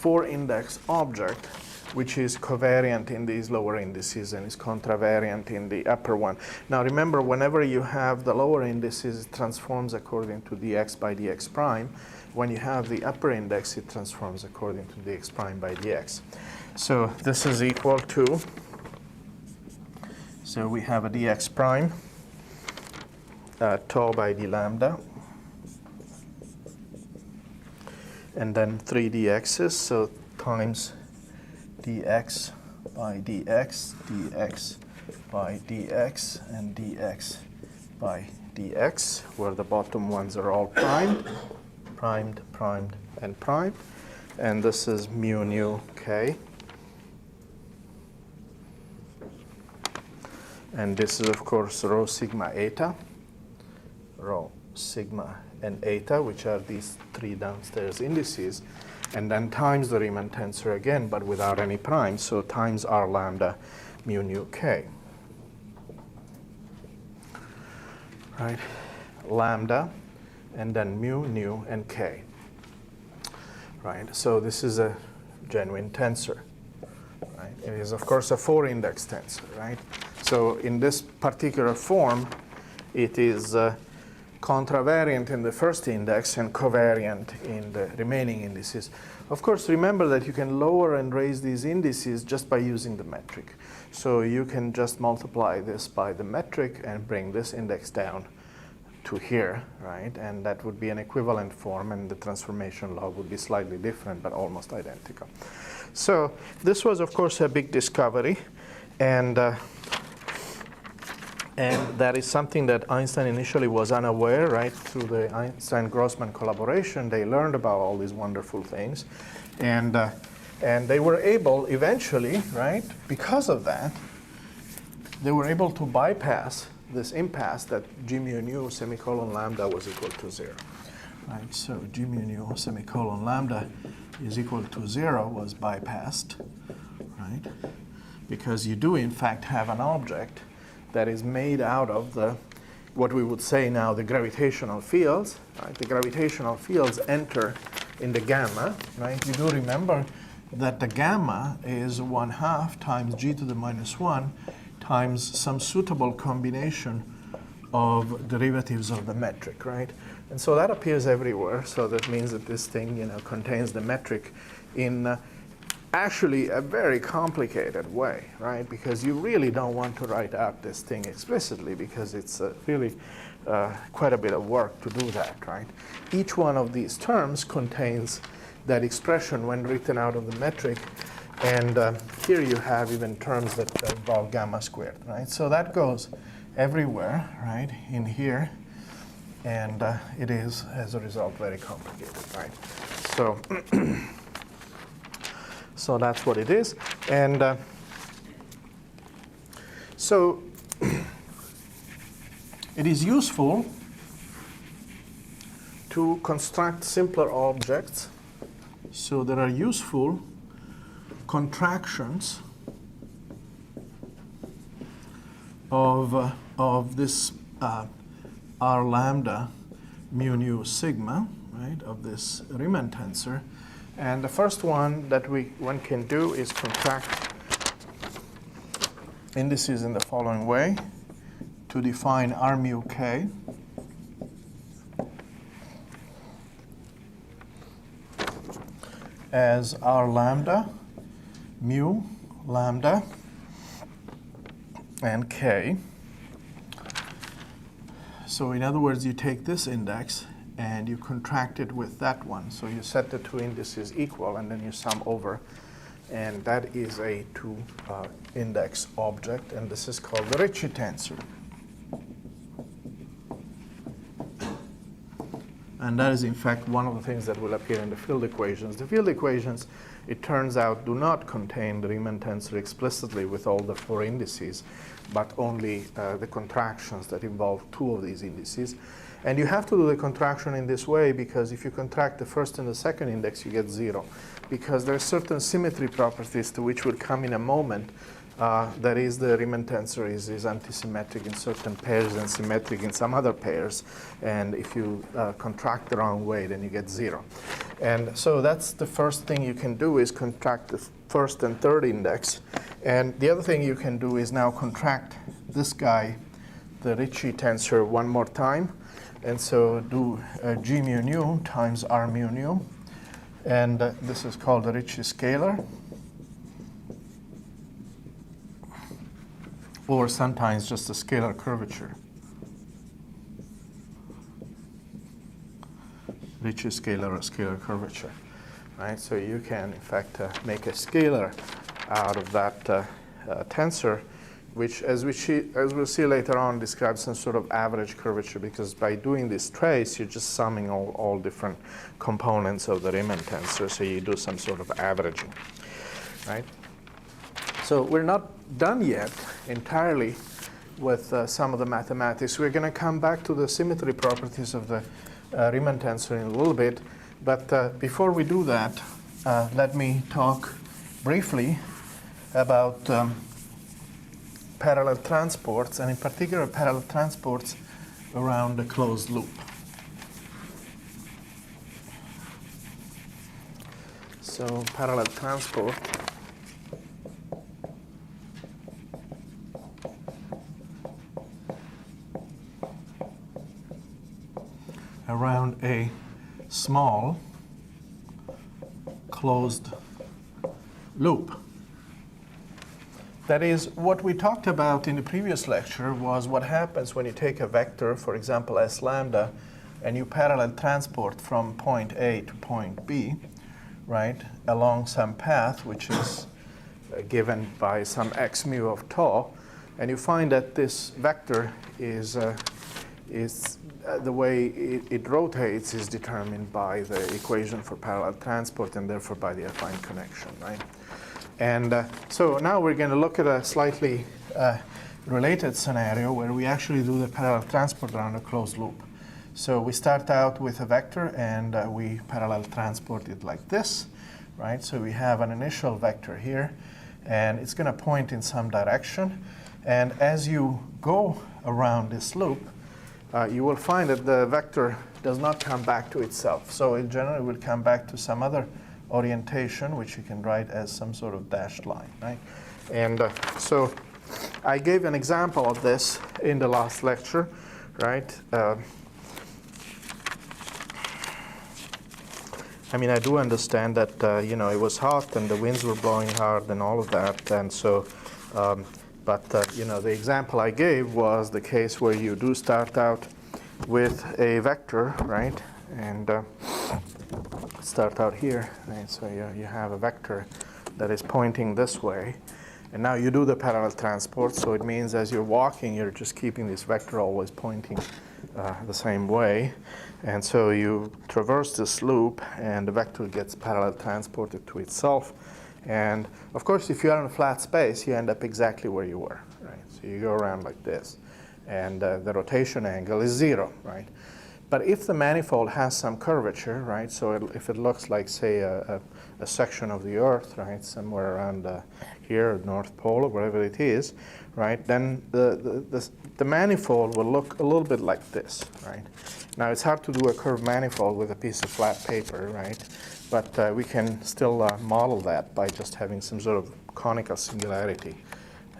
[SPEAKER 1] 4-index object, which is covariant in these lower indices and is contravariant in the upper one. Now remember, whenever you have the lower indices, it transforms according to dx by dx prime. When you have the upper index, it transforms according to dx prime by dx. So this is equal to, so we have a dx prime, tau by d lambda, and then 3 dx's, so times dx by dx, dx by dx, and dx by dx, where the bottom ones are all primed, and primed. And this is mu nu k. And this is, of course, rho sigma eta, rho sigma and eta, which are these 3 downstairs indices, and then times the Riemann tensor again, but without any prime, so times R lambda mu nu k. Right, lambda, and then mu, nu, and k. Right, so this is a genuine tensor. Right, it is, of course, a 4-index tensor. Right, so in this particular form, it is contravariant in the first index and covariant in the remaining indices. Of course, remember that you can lower and raise these indices just by using the metric. So you can just multiply this by the metric and bring this index down to here, right? And that would be an equivalent form, and the transformation log would be slightly different, but almost identical. So this was, of course, a big discovery, and And that is something that Einstein initially was unaware, right? Through the Einstein-Grossman collaboration, they learned about all these wonderful things. And they were able eventually, right, because of that, they were able to bypass this impasse that G mu nu semicolon lambda was equal to 0. Right, so G mu nu semicolon lambda is equal to 0 was bypassed, right? Because you do in fact have an object that is made out of what we would say now the gravitational fields. Right? The gravitational fields enter in the gamma. Right? You do remember that the gamma is 1/2 times g to the minus 1 times some suitable combination of derivatives of the metric, right? And so that appears everywhere. So that means that this thing, contains the metric in actually a very complicated way, right? Because you really don't want to write out this thing explicitly because it's really quite a bit of work to do that, right? Each one of these terms contains that expression when written out of the metric. And here you have even terms that involve gamma squared, right? So that goes everywhere, right, in here. And it is, as a result, very complicated, right? So, so that's what it is. And so it is useful to construct simpler objects. So there are useful contractions of this R lambda mu nu sigma, right, of this Riemann tensor. And the first one that one can do is contract indices in the following way to define R mu k as R lambda mu lambda and k. So in other words, you take this index and you contract it with that one. So you set the two indices equal and then you sum over. And that is a two-index object, and this is called the Ritchie tensor. And that is, in fact, one of the things that will appear in the field equations. The field equations, it turns out, do not contain the Riemann tensor explicitly with all the four indices, but only the contractions that involve two of these indices. And you have to do the contraction in this way because if you contract the first and the second index, you get 0. Because there are certain symmetry properties to which we'll come in a moment. That is, the Riemann tensor is antisymmetric in certain pairs and symmetric in some other pairs. And if you contract the wrong way, then you get 0. And so that's the first thing you can do is contract the first and third index. And the other thing you can do is now contract this guy, the Ritchie tensor, one more time. And so do G mu nu times R mu nu. And this is called the Ritchie scalar. Or sometimes just a scalar curvature. Ritchie scalar or scalar curvature. Right? So you can, in fact, make a scalar out of that tensor, which, as we'll see later on, describes some sort of average curvature, because by doing this trace, you're just summing all different components of the Riemann tensor, so you do some sort of averaging, right? So we're not done yet entirely with some of the mathematics. We're going to come back to the symmetry properties of the Riemann tensor in a little bit, but before we do that, let me talk briefly about parallel transports, and in particular parallel transports around a closed loop. So parallel transport around a small closed loop. That is, what we talked about in the previous lecture was what happens when you take a vector, for example, S lambda, and you parallel transport from point A to point B, right, along some path which is given by some x mu of tau. And you find that this vector is the way it rotates is determined by the equation for parallel transport and therefore by the affine connection, right? And so now we're going to look at a slightly related scenario where we actually do the parallel transport around a closed loop. So we start out with a vector and we parallel transport it like this, right? So we have an initial vector here and it's going to point in some direction. And as you go around this loop, you will find that the vector does not come back to itself. So it generally will come back to some other orientation, which you can write as some sort of dashed line, right? And so I gave an example of this in the last lecture, right? I mean, I do understand that, you know, it was hot and the winds were blowing hard and all of that. And so, you know, the example I gave was the case where you do start out with a vector, right? And start out here, right? So you have a vector that is pointing this way. And now you do the parallel transport. So it means as you're walking, you're just keeping this vector always pointing the same way. And so you traverse this loop, and the vector gets parallel transported to itself. And of course, if you are in a flat space, you end up exactly where you were, right? So you go around like this, and the rotation angle is 0, right? But if the manifold has some curvature, right? So if it looks like, say, a section of the Earth, right, somewhere around here, North Pole, or wherever it is, right? Then the manifold will look a little bit like this, right? Now it's hard to do a curved manifold with a piece of flat paper, right? But we can still model that by just having some sort of conical singularity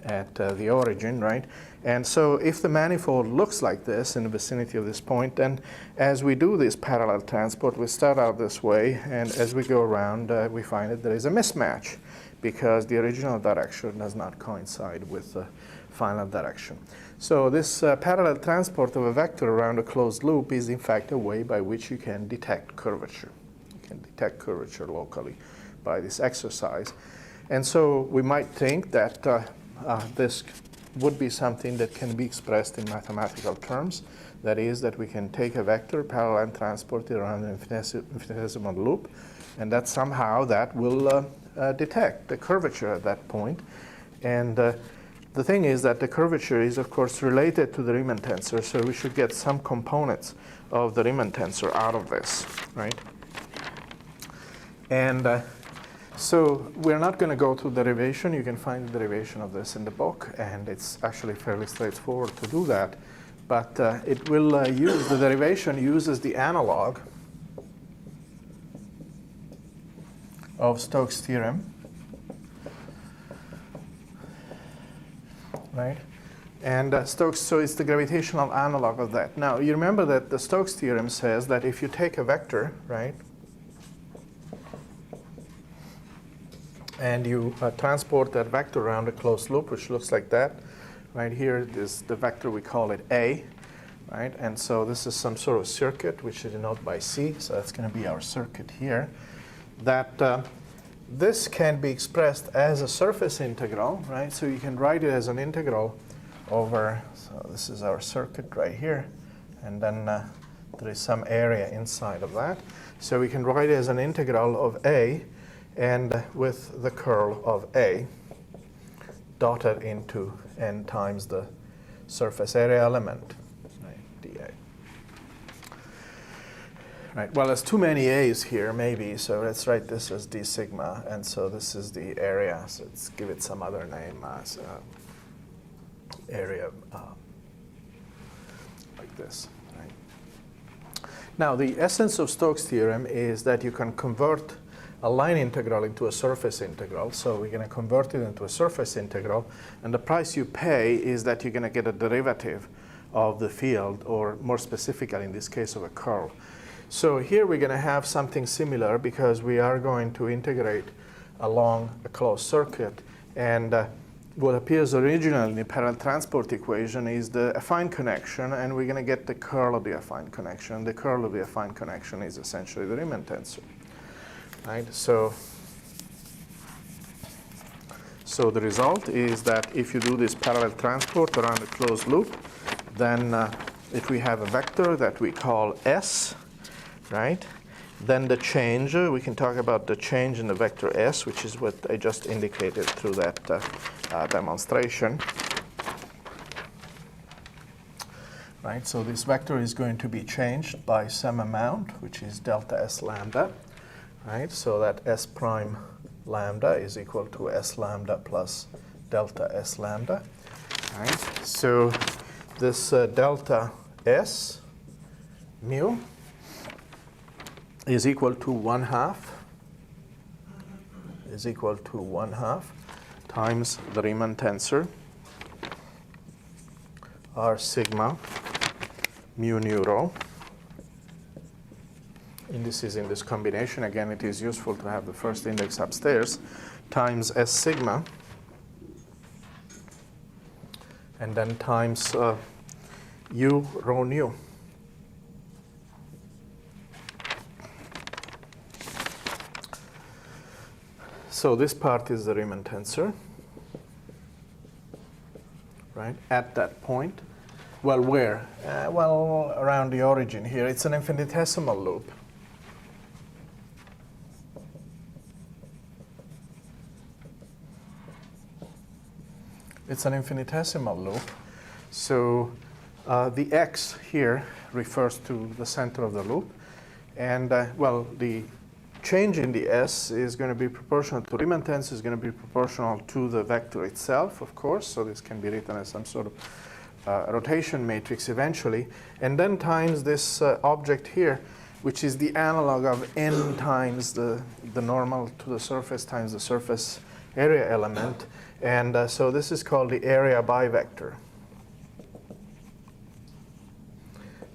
[SPEAKER 1] at the origin, right? And so if the manifold looks like this in the vicinity of this point, then as we do this parallel transport, we start out this way, and as we go around, we find that there is a mismatch because the original direction does not coincide with the final direction. So this parallel transport of a vector around a closed loop is in fact a way by which you can detect curvature. You can detect curvature locally by this exercise. And so we might think that this would be something that can be expressed in mathematical terms. That is, that we can take a vector, parallel and transport it around an infinitesimal loop, and that somehow that will detect the curvature at that point. And the thing is that the curvature is, of course, related to the Riemann tensor, so we should get some components of the Riemann tensor out of this, right? And so we're not going to go through derivation. You can find the derivation of this in the book, and it's actually fairly straightforward to do that. But it will use, the derivation uses the analog of Stoke's theorem, right? And Stokes, so it's the gravitational analog of that. Now, you remember that the Stokes theorem says that if you take a vector, right, and you transport that vector around a closed loop, which looks like that. Right here is the vector, we call it A, right? And so this is some sort of circuit, which is denoted by C. So that's going to be our circuit here. That this can be expressed as a surface integral, right? So you can write it as an integral over, so this is our circuit right here. And then there is some area inside of that. So we can write it as an integral of A, and with the curl of A dotted into n times the surface area element, right, dA. Right, well, there's too many A's here, maybe, so let's write this as d sigma, and so this is the area, so let's give it some other name, area like this. Right? Now, the essence of Stokes' theorem is that you can convert a line integral into a surface integral. So we're going to convert it into a surface integral. And the price you pay is that you're going to get a derivative of the field, or more specifically, in this case, of a curl. So here we're going to have something similar because we are going to integrate along a closed circuit. And what appears originally in the parallel transport equation is the affine connection, and we're going to get the curl of the affine connection. The curl of the affine connection is essentially the Riemann tensor. Right? So So the result is that if you do this parallel transport around a closed loop, then if we have a vector that we call S, right, then the change, we can talk about the change in the vector S, which is what I just indicated through that demonstration. Right, so this vector is going to be changed by some amount, which is delta S lambda. Right, so that S prime lambda is equal to S lambda plus delta S lambda. Right, so this delta S mu is equal to 1/2 times the Riemann tensor R sigma mu nu rho. Indices in this combination, again, it is useful to have the first index upstairs, times S sigma, and then times U rho nu. So this part is the Riemann tensor, right, at that point. Well, where? Well, around the origin here. It's an infinitesimal loop. It's an infinitesimal loop. So the x here refers to the center of the loop. And, well, the change in the S is going to be proportional to Riemann tensor, is going to be proportional to the vector itself, of course. So this can be written as some sort of rotation matrix eventually. And then times this object here, which is the analog of n times the normal to the surface times the surface area element. And so this is called the area bivector.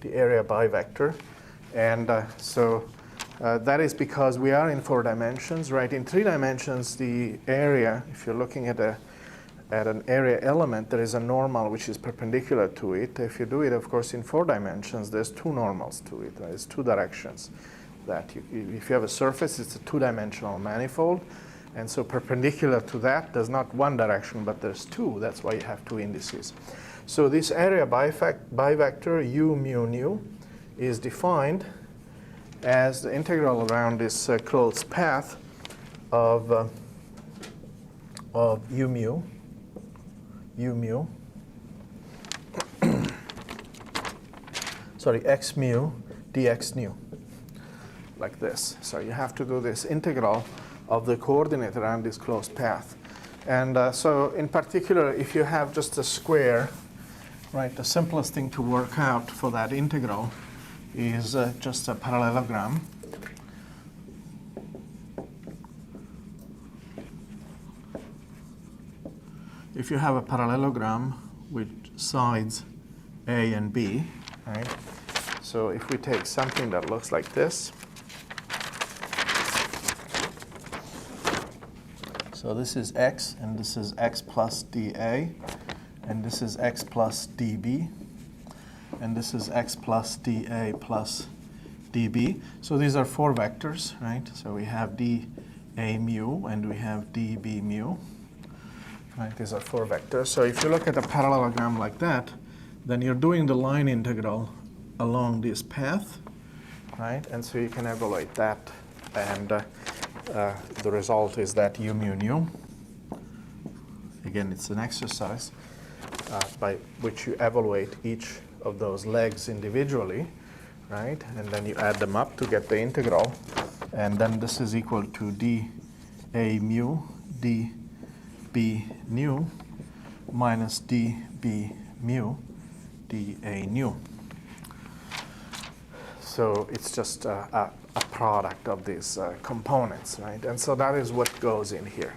[SPEAKER 1] The area bivector. And so that is because we are in 4 dimensions, right? In 3 dimensions, the area, if you're looking at an area element, there is a normal which is perpendicular to it. If you do it, of course, in 4 dimensions, there's 2 normals to it. There's 2 directions. That if you have a surface, it's a 2-dimensional manifold. And so perpendicular to that, there's not 1 direction, but there's 2. That's why you have 2 indices. So this area bivector U mu nu is defined as the integral around this closed path of U mu, sorry, x mu dx nu, like this. So you have to do this integral of the coordinate around this closed path. And so in particular, if you have just a square, right, the simplest thing to work out for that integral is just a parallelogram. If you have a parallelogram with sides A and B, right? So if we take something that looks like this, so this is x, and this is x plus dA, and this is x plus dB, and this is x plus dA plus dB. So these are 4 vectors, right? So we have dA mu, and we have dB mu. Right, these are 4 vectors. So if you look at a parallelogram like that, then you're doing the line integral along this path, right? And so you can evaluate that, and the result is that U mu nu. Again, it's an exercise by which you evaluate each of those legs individually, right? And then you add them up to get the integral, and then this is equal to dA mu dB nu minus dB mu dA nu. So it's just a product of these components, right? And so that is what goes in here,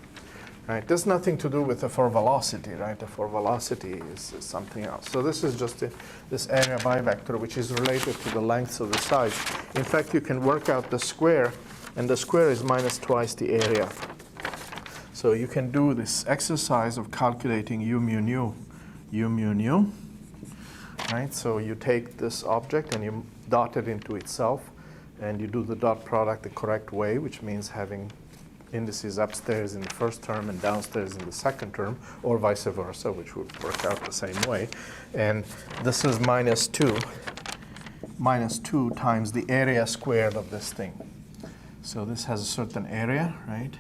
[SPEAKER 1] right? There's nothing to do with the for velocity, right? The for velocity is something else. So this is just this area bivector, which is related to the lengths of the sides. In fact, you can work out the square, and the square is minus twice the area. So you can do this exercise of calculating U mu nu, right? So you take this object and you dot it into itself, and you do the dot product the correct way, which means having indices upstairs in the first term and downstairs in the second term, or vice versa, which would work out the same way. And this is minus 2 times the area squared of this thing. So this has a certain area, right?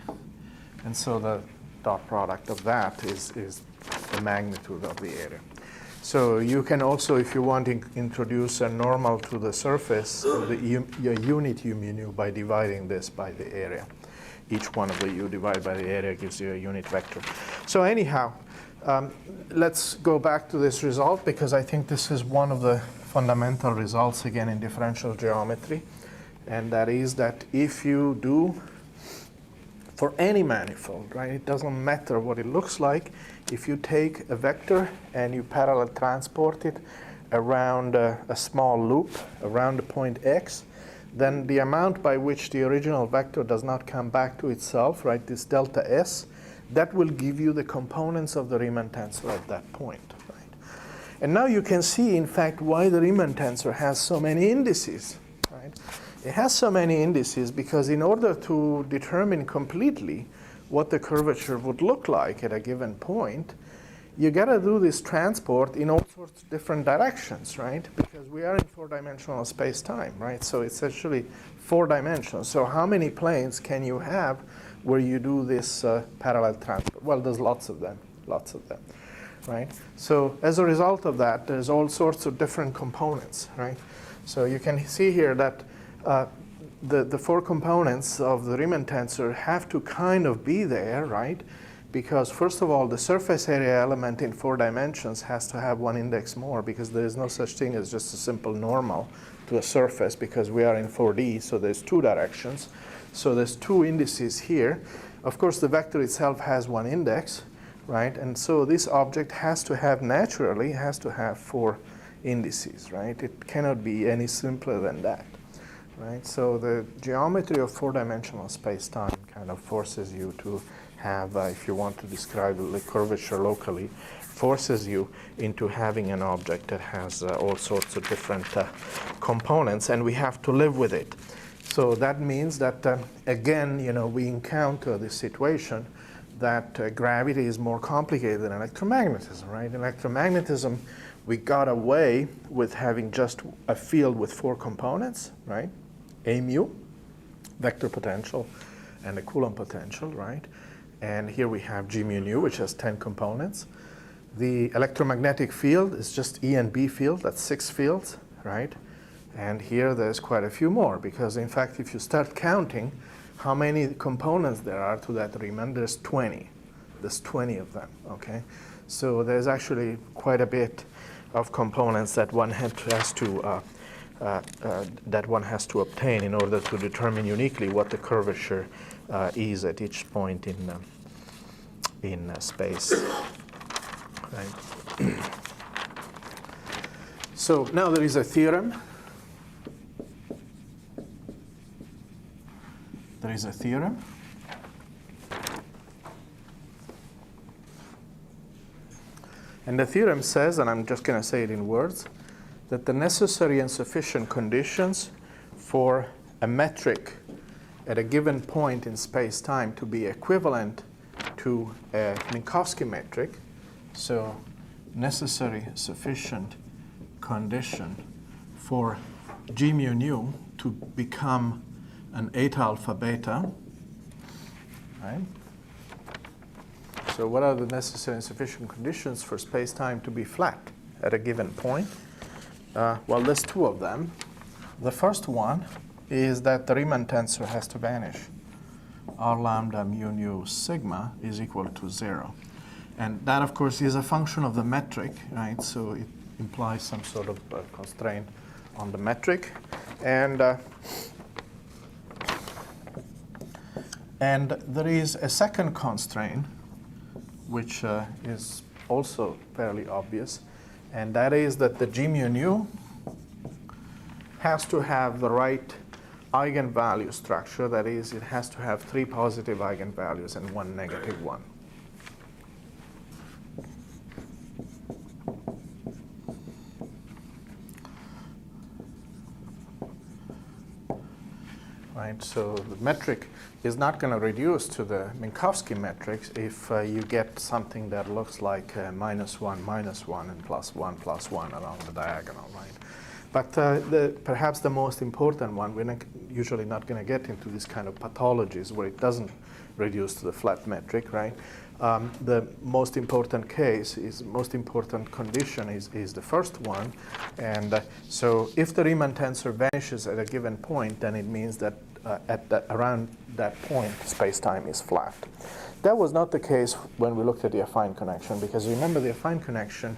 [SPEAKER 1] And so the dot product of that is the magnitude of the area. So you can also, if you want to introduce a normal to the surface of the unit u mu nu by dividing this by the area. Each one of the u divided by the area gives you a unit vector. So anyhow, let's go back to this result, because I think this is one of the fundamental results, again, in differential geometry. And that is that if you do, for any manifold, right, it doesn't matter what it looks like, if you take a vector and you parallel transport it around a small loop, around the point x, then the amount by which the original vector does not come back to itself, right, this delta s, that will give you the components of the Riemann tensor at that point. Right? And now you can see, in fact, why the Riemann tensor has so many indices. Right? It has so many indices because in order to determine completely what the curvature would look like at a given point, you got to do this transport in all sorts of different directions, right? Because we are in four-dimensional space-time, right? So it's actually 4 dimensions. So how many planes can you have where you do this parallel transport? Well, there's lots of them, right? So as a result of that, there's all sorts of different components, right? So you can see here that the 4 components of the Riemann tensor have to kind of be there, right? Because first of all, the surface area element in 4 dimensions has to have 1 index more, because there is no such thing as just a simple normal to a surface, because we are in 4D, so there's 2 directions. So there's 2 indices here. Of course, the vector itself has 1 index, right? And so this object has to have, naturally, has to have 4 indices, right? It cannot be any simpler than that, right? So the geometry of 4-dimensional space-time kind of forces you to have, if you want to describe the curvature locally, forces you into having an object that has all sorts of different components, and we have to live with it. So that means that, again, you know, we encounter this situation that gravity is more complicated than electromagnetism, right? In electromagnetism, we got away with having just a field with 4 components, right? A mu, vector potential, and a Coulomb potential, right? And here we have G mu nu, which has 10 components. The electromagnetic field is just E and B field, that's 6 fields, right? And here there's quite a few more, because in fact, if you start counting how many components there are to that Riemann, there's 20. There's 20 of them, okay? So there's actually quite a bit of components that one has to obtain in order to determine uniquely what the curvature is at each point in space. Right. So now there is a theorem. There is a theorem. And the theorem says, and I'm just going to say it in words, that the necessary and sufficient conditions for a metric at a given point in space-time to be equivalent to a Minkowski metric, so necessary sufficient condition for G mu nu to become an 8 alpha beta, right? So what are the necessary and sufficient conditions for space-time to be flat at a given point? Well, there's 2 of them. The first one is that the Riemann tensor has to vanish. R lambda mu nu sigma is equal to 0. And that, of course, is a function of the metric, right? So it implies some sort of constraint on the metric. And there is a second constraint, which is also fairly obvious, and that is that the G mu nu has to have the right eigenvalue structure. That is, it has to have 3 positive eigenvalues and 1 negative one. right? So the metric is not going to reduce to the Minkowski metrics if you get something that looks like -1, -1, and +1 along the diagonal, right? But perhaps the most important one, we're usually not going to get into this kind of pathologies where it doesn't reduce to the flat metric, right? The most important condition is the first one. And so if the Riemann tensor vanishes at a given point, then it means that around that point, space-time is flat. That was not the case when we looked at the affine connection, because remember the affine connection,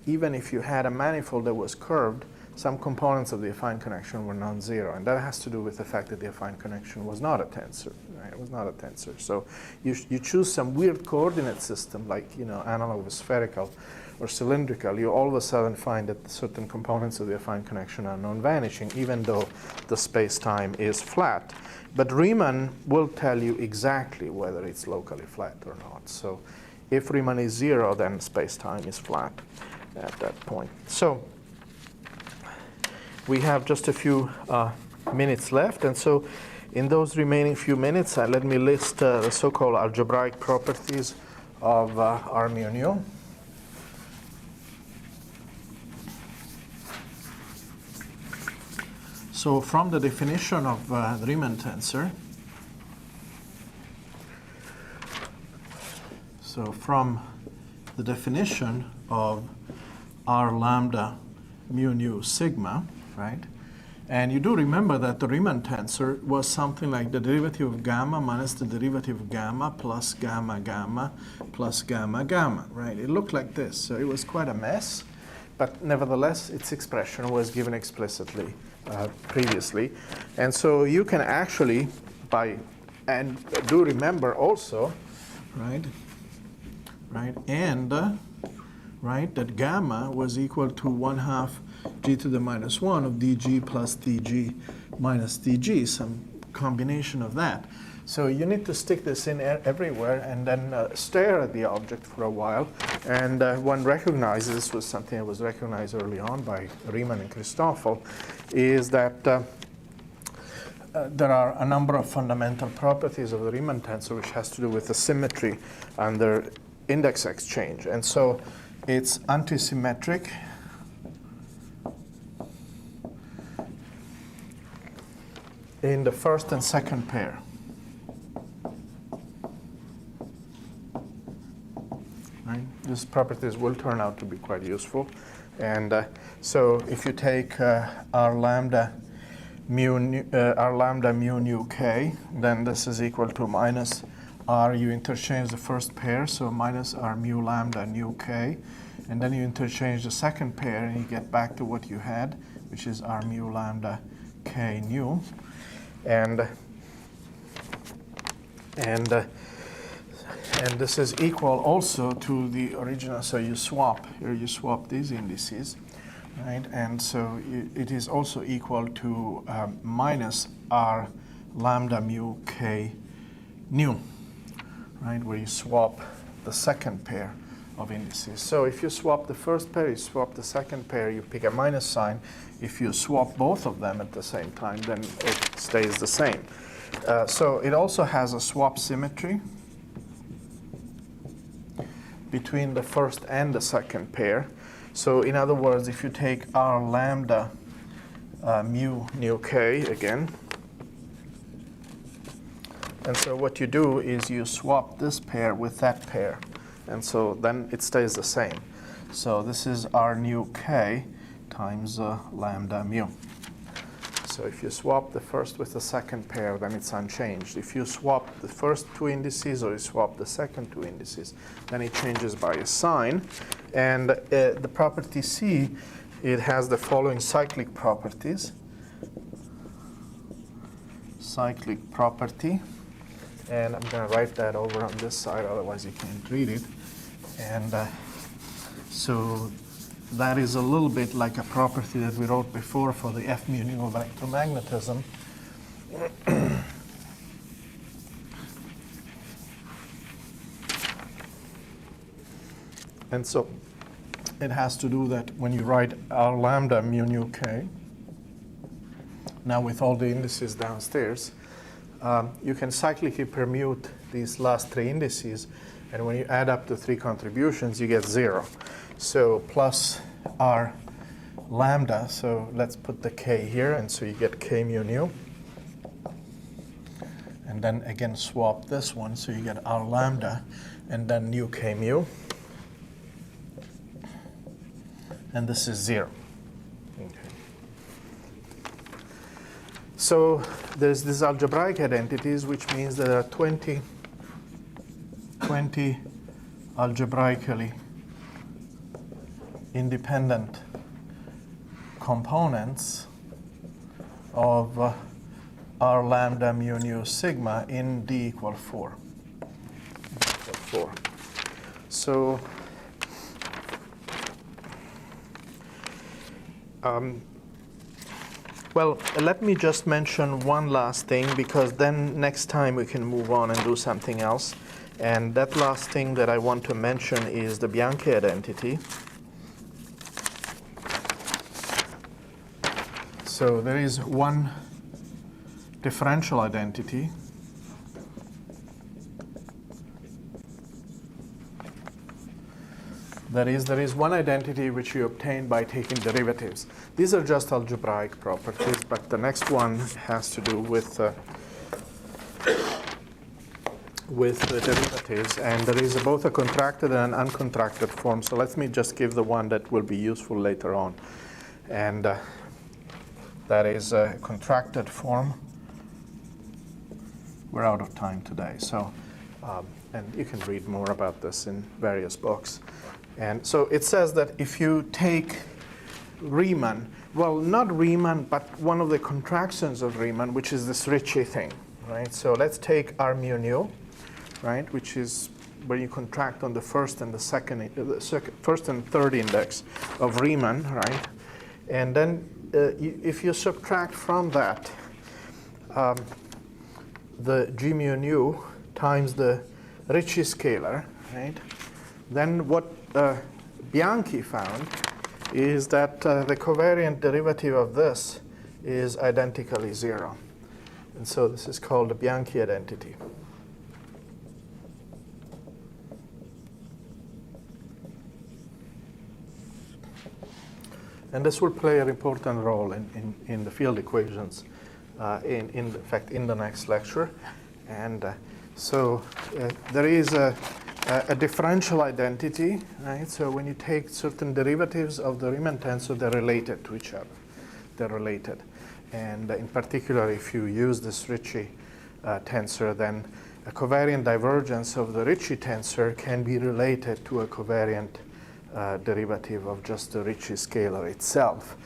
[SPEAKER 1] even if you had a manifold that was curved, some components of the affine connection were non-zero, and that has to do with the fact that the affine connection was not a tensor. Right? It was not a tensor. So you choose some weird coordinate system, like analog of spherical or cylindrical. You all of a sudden find that certain components of the affine connection are non-vanishing, even though the space-time is flat. But Riemann will tell you exactly whether it's locally flat or not. So if Riemann is 0, then space-time is flat at that point. So we have just a few minutes left, and so in those remaining few minutes, let me list the so-called algebraic properties of R mu nu. So from the definition of the Riemann tensor, so from the definition of R lambda mu nu sigma, right? And you do remember that the Riemann tensor was something like the derivative of gamma minus the derivative of gamma plus gamma gamma plus gamma gamma, right? It looked like this. So it was quite a mess, but nevertheless, its expression was given explicitly previously. And so you can actually, and do remember also, right, and that gamma was equal to 1/2 g to the -1 of dg plus dg minus dg, some combination of that. So you need to stick this in everywhere and then stare at the object for a while. And one recognizes, this was something that was recognized early on by Riemann and Christoffel, is that there are a number of fundamental properties of the Riemann tensor which has to do with the symmetry under index exchange. And so it's antisymmetric in the first and second pair. Right? These properties will turn out to be quite useful. And so if you take R lambda mu nu k, then this is equal to minus R, you interchange the first pair, so minus R mu lambda nu k, and then you interchange the second pair and you get back to what you had, which is R mu lambda k nu. And this is equal also to the original, so you swap these indices, right? And so it is also equal to minus R lambda mu k nu, right? Where you swap the second pair of indices. So if you swap the first pair, you swap the second pair, you pick a minus sign. If you swap both of them at the same time, then it stays the same. So it also has a swap symmetry between the first and the second pair. So in other words, if you take R lambda mu nu k again, and so what you do is you swap this pair with that pair, and so then it stays the same. So this is R nu k times lambda mu. So if you swap the first with the second pair, then it's unchanged. If you swap the first two indices or you swap the second two indices, then it changes by a sign. And the property C, it has the following cyclic properties. Cyclic property. And I'm going to write that over on this side, otherwise you can't read it. And so that is a little bit like a property that we wrote before for the F mu nu of electromagnetism. And so it has to do that when you write R lambda mu nu k, now with all the indices downstairs, you can cyclically permute these last three indices, and when you add up the three contributions, you get 0. So plus r lambda, so let's put the k here, and so you get k mu nu. And then again swap this one, so you get r lambda, and then nu k mu. And this is 0. Okay. So there's these algebraic identities, which means there are 20 algebraically independent components of r lambda mu nu sigma in d equal 4. So well, let me just mention one last thing, because then next time we can move on and do something else. And that last thing that I want to mention is the Bianchi identity. So there is one differential identity there is one identity which you obtain by taking derivatives. These are just algebraic properties, but the next one has to do with the derivatives, and there is both a contracted and an uncontracted form. So let me just give the one that will be useful later on, and that is a contracted form. We're out of time today, so and you can read more about this in various books. And so it says that if you take Riemann, well, not Riemann, but one of the contractions of Riemann, which is this Ritchie thing, right? So let's take r mu nu, right, which is where you contract on the first and the first and third index of Riemann, right? And then if you subtract from that the g mu nu times the Ritchie scalar, right? Then what Bianchi found is that the covariant derivative of this is identically 0. And so this is called the Bianchi identity. And this will play an important role in the field equations, in fact, in the next lecture. And so there is a differential identity, right? So when you take certain derivatives of the Riemann tensor, they're related to each other. They're related. And in particular, if you use this Ritchie tensor, then a covariant divergence of the Ritchie tensor can be related to a covariant derivative of just the Ritchie scalar itself.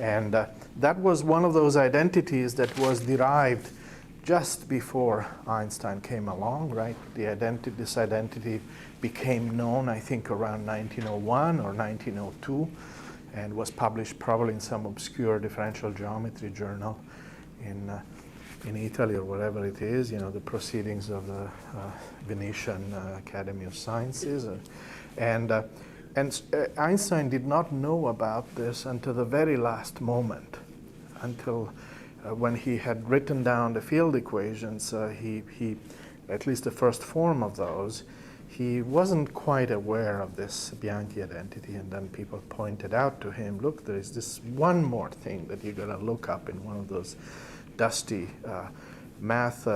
[SPEAKER 1] And that was one of those identities that was derived just before Einstein came along, right? This identity became known, I think, around 1901 or 1902, and was published probably in some obscure differential geometry journal in Italy or wherever it is, you know, the proceedings of the Venetian Academy of Sciences. And Einstein did not know about this until the very last moment, until when he had written down the field equations, he at least the first form of those, he wasn't quite aware of this Bianchi identity. And then people pointed out to him, look, there is this one more thing that you're going to look up in one of those dusty math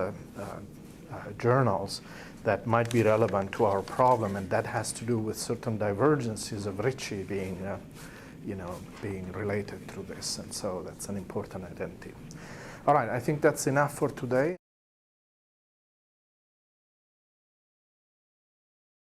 [SPEAKER 1] journals that might be relevant to our problem, and that has to do with certain divergences of Ritchie being related through this. And so that's an important identity. All right, I think that's enough for today.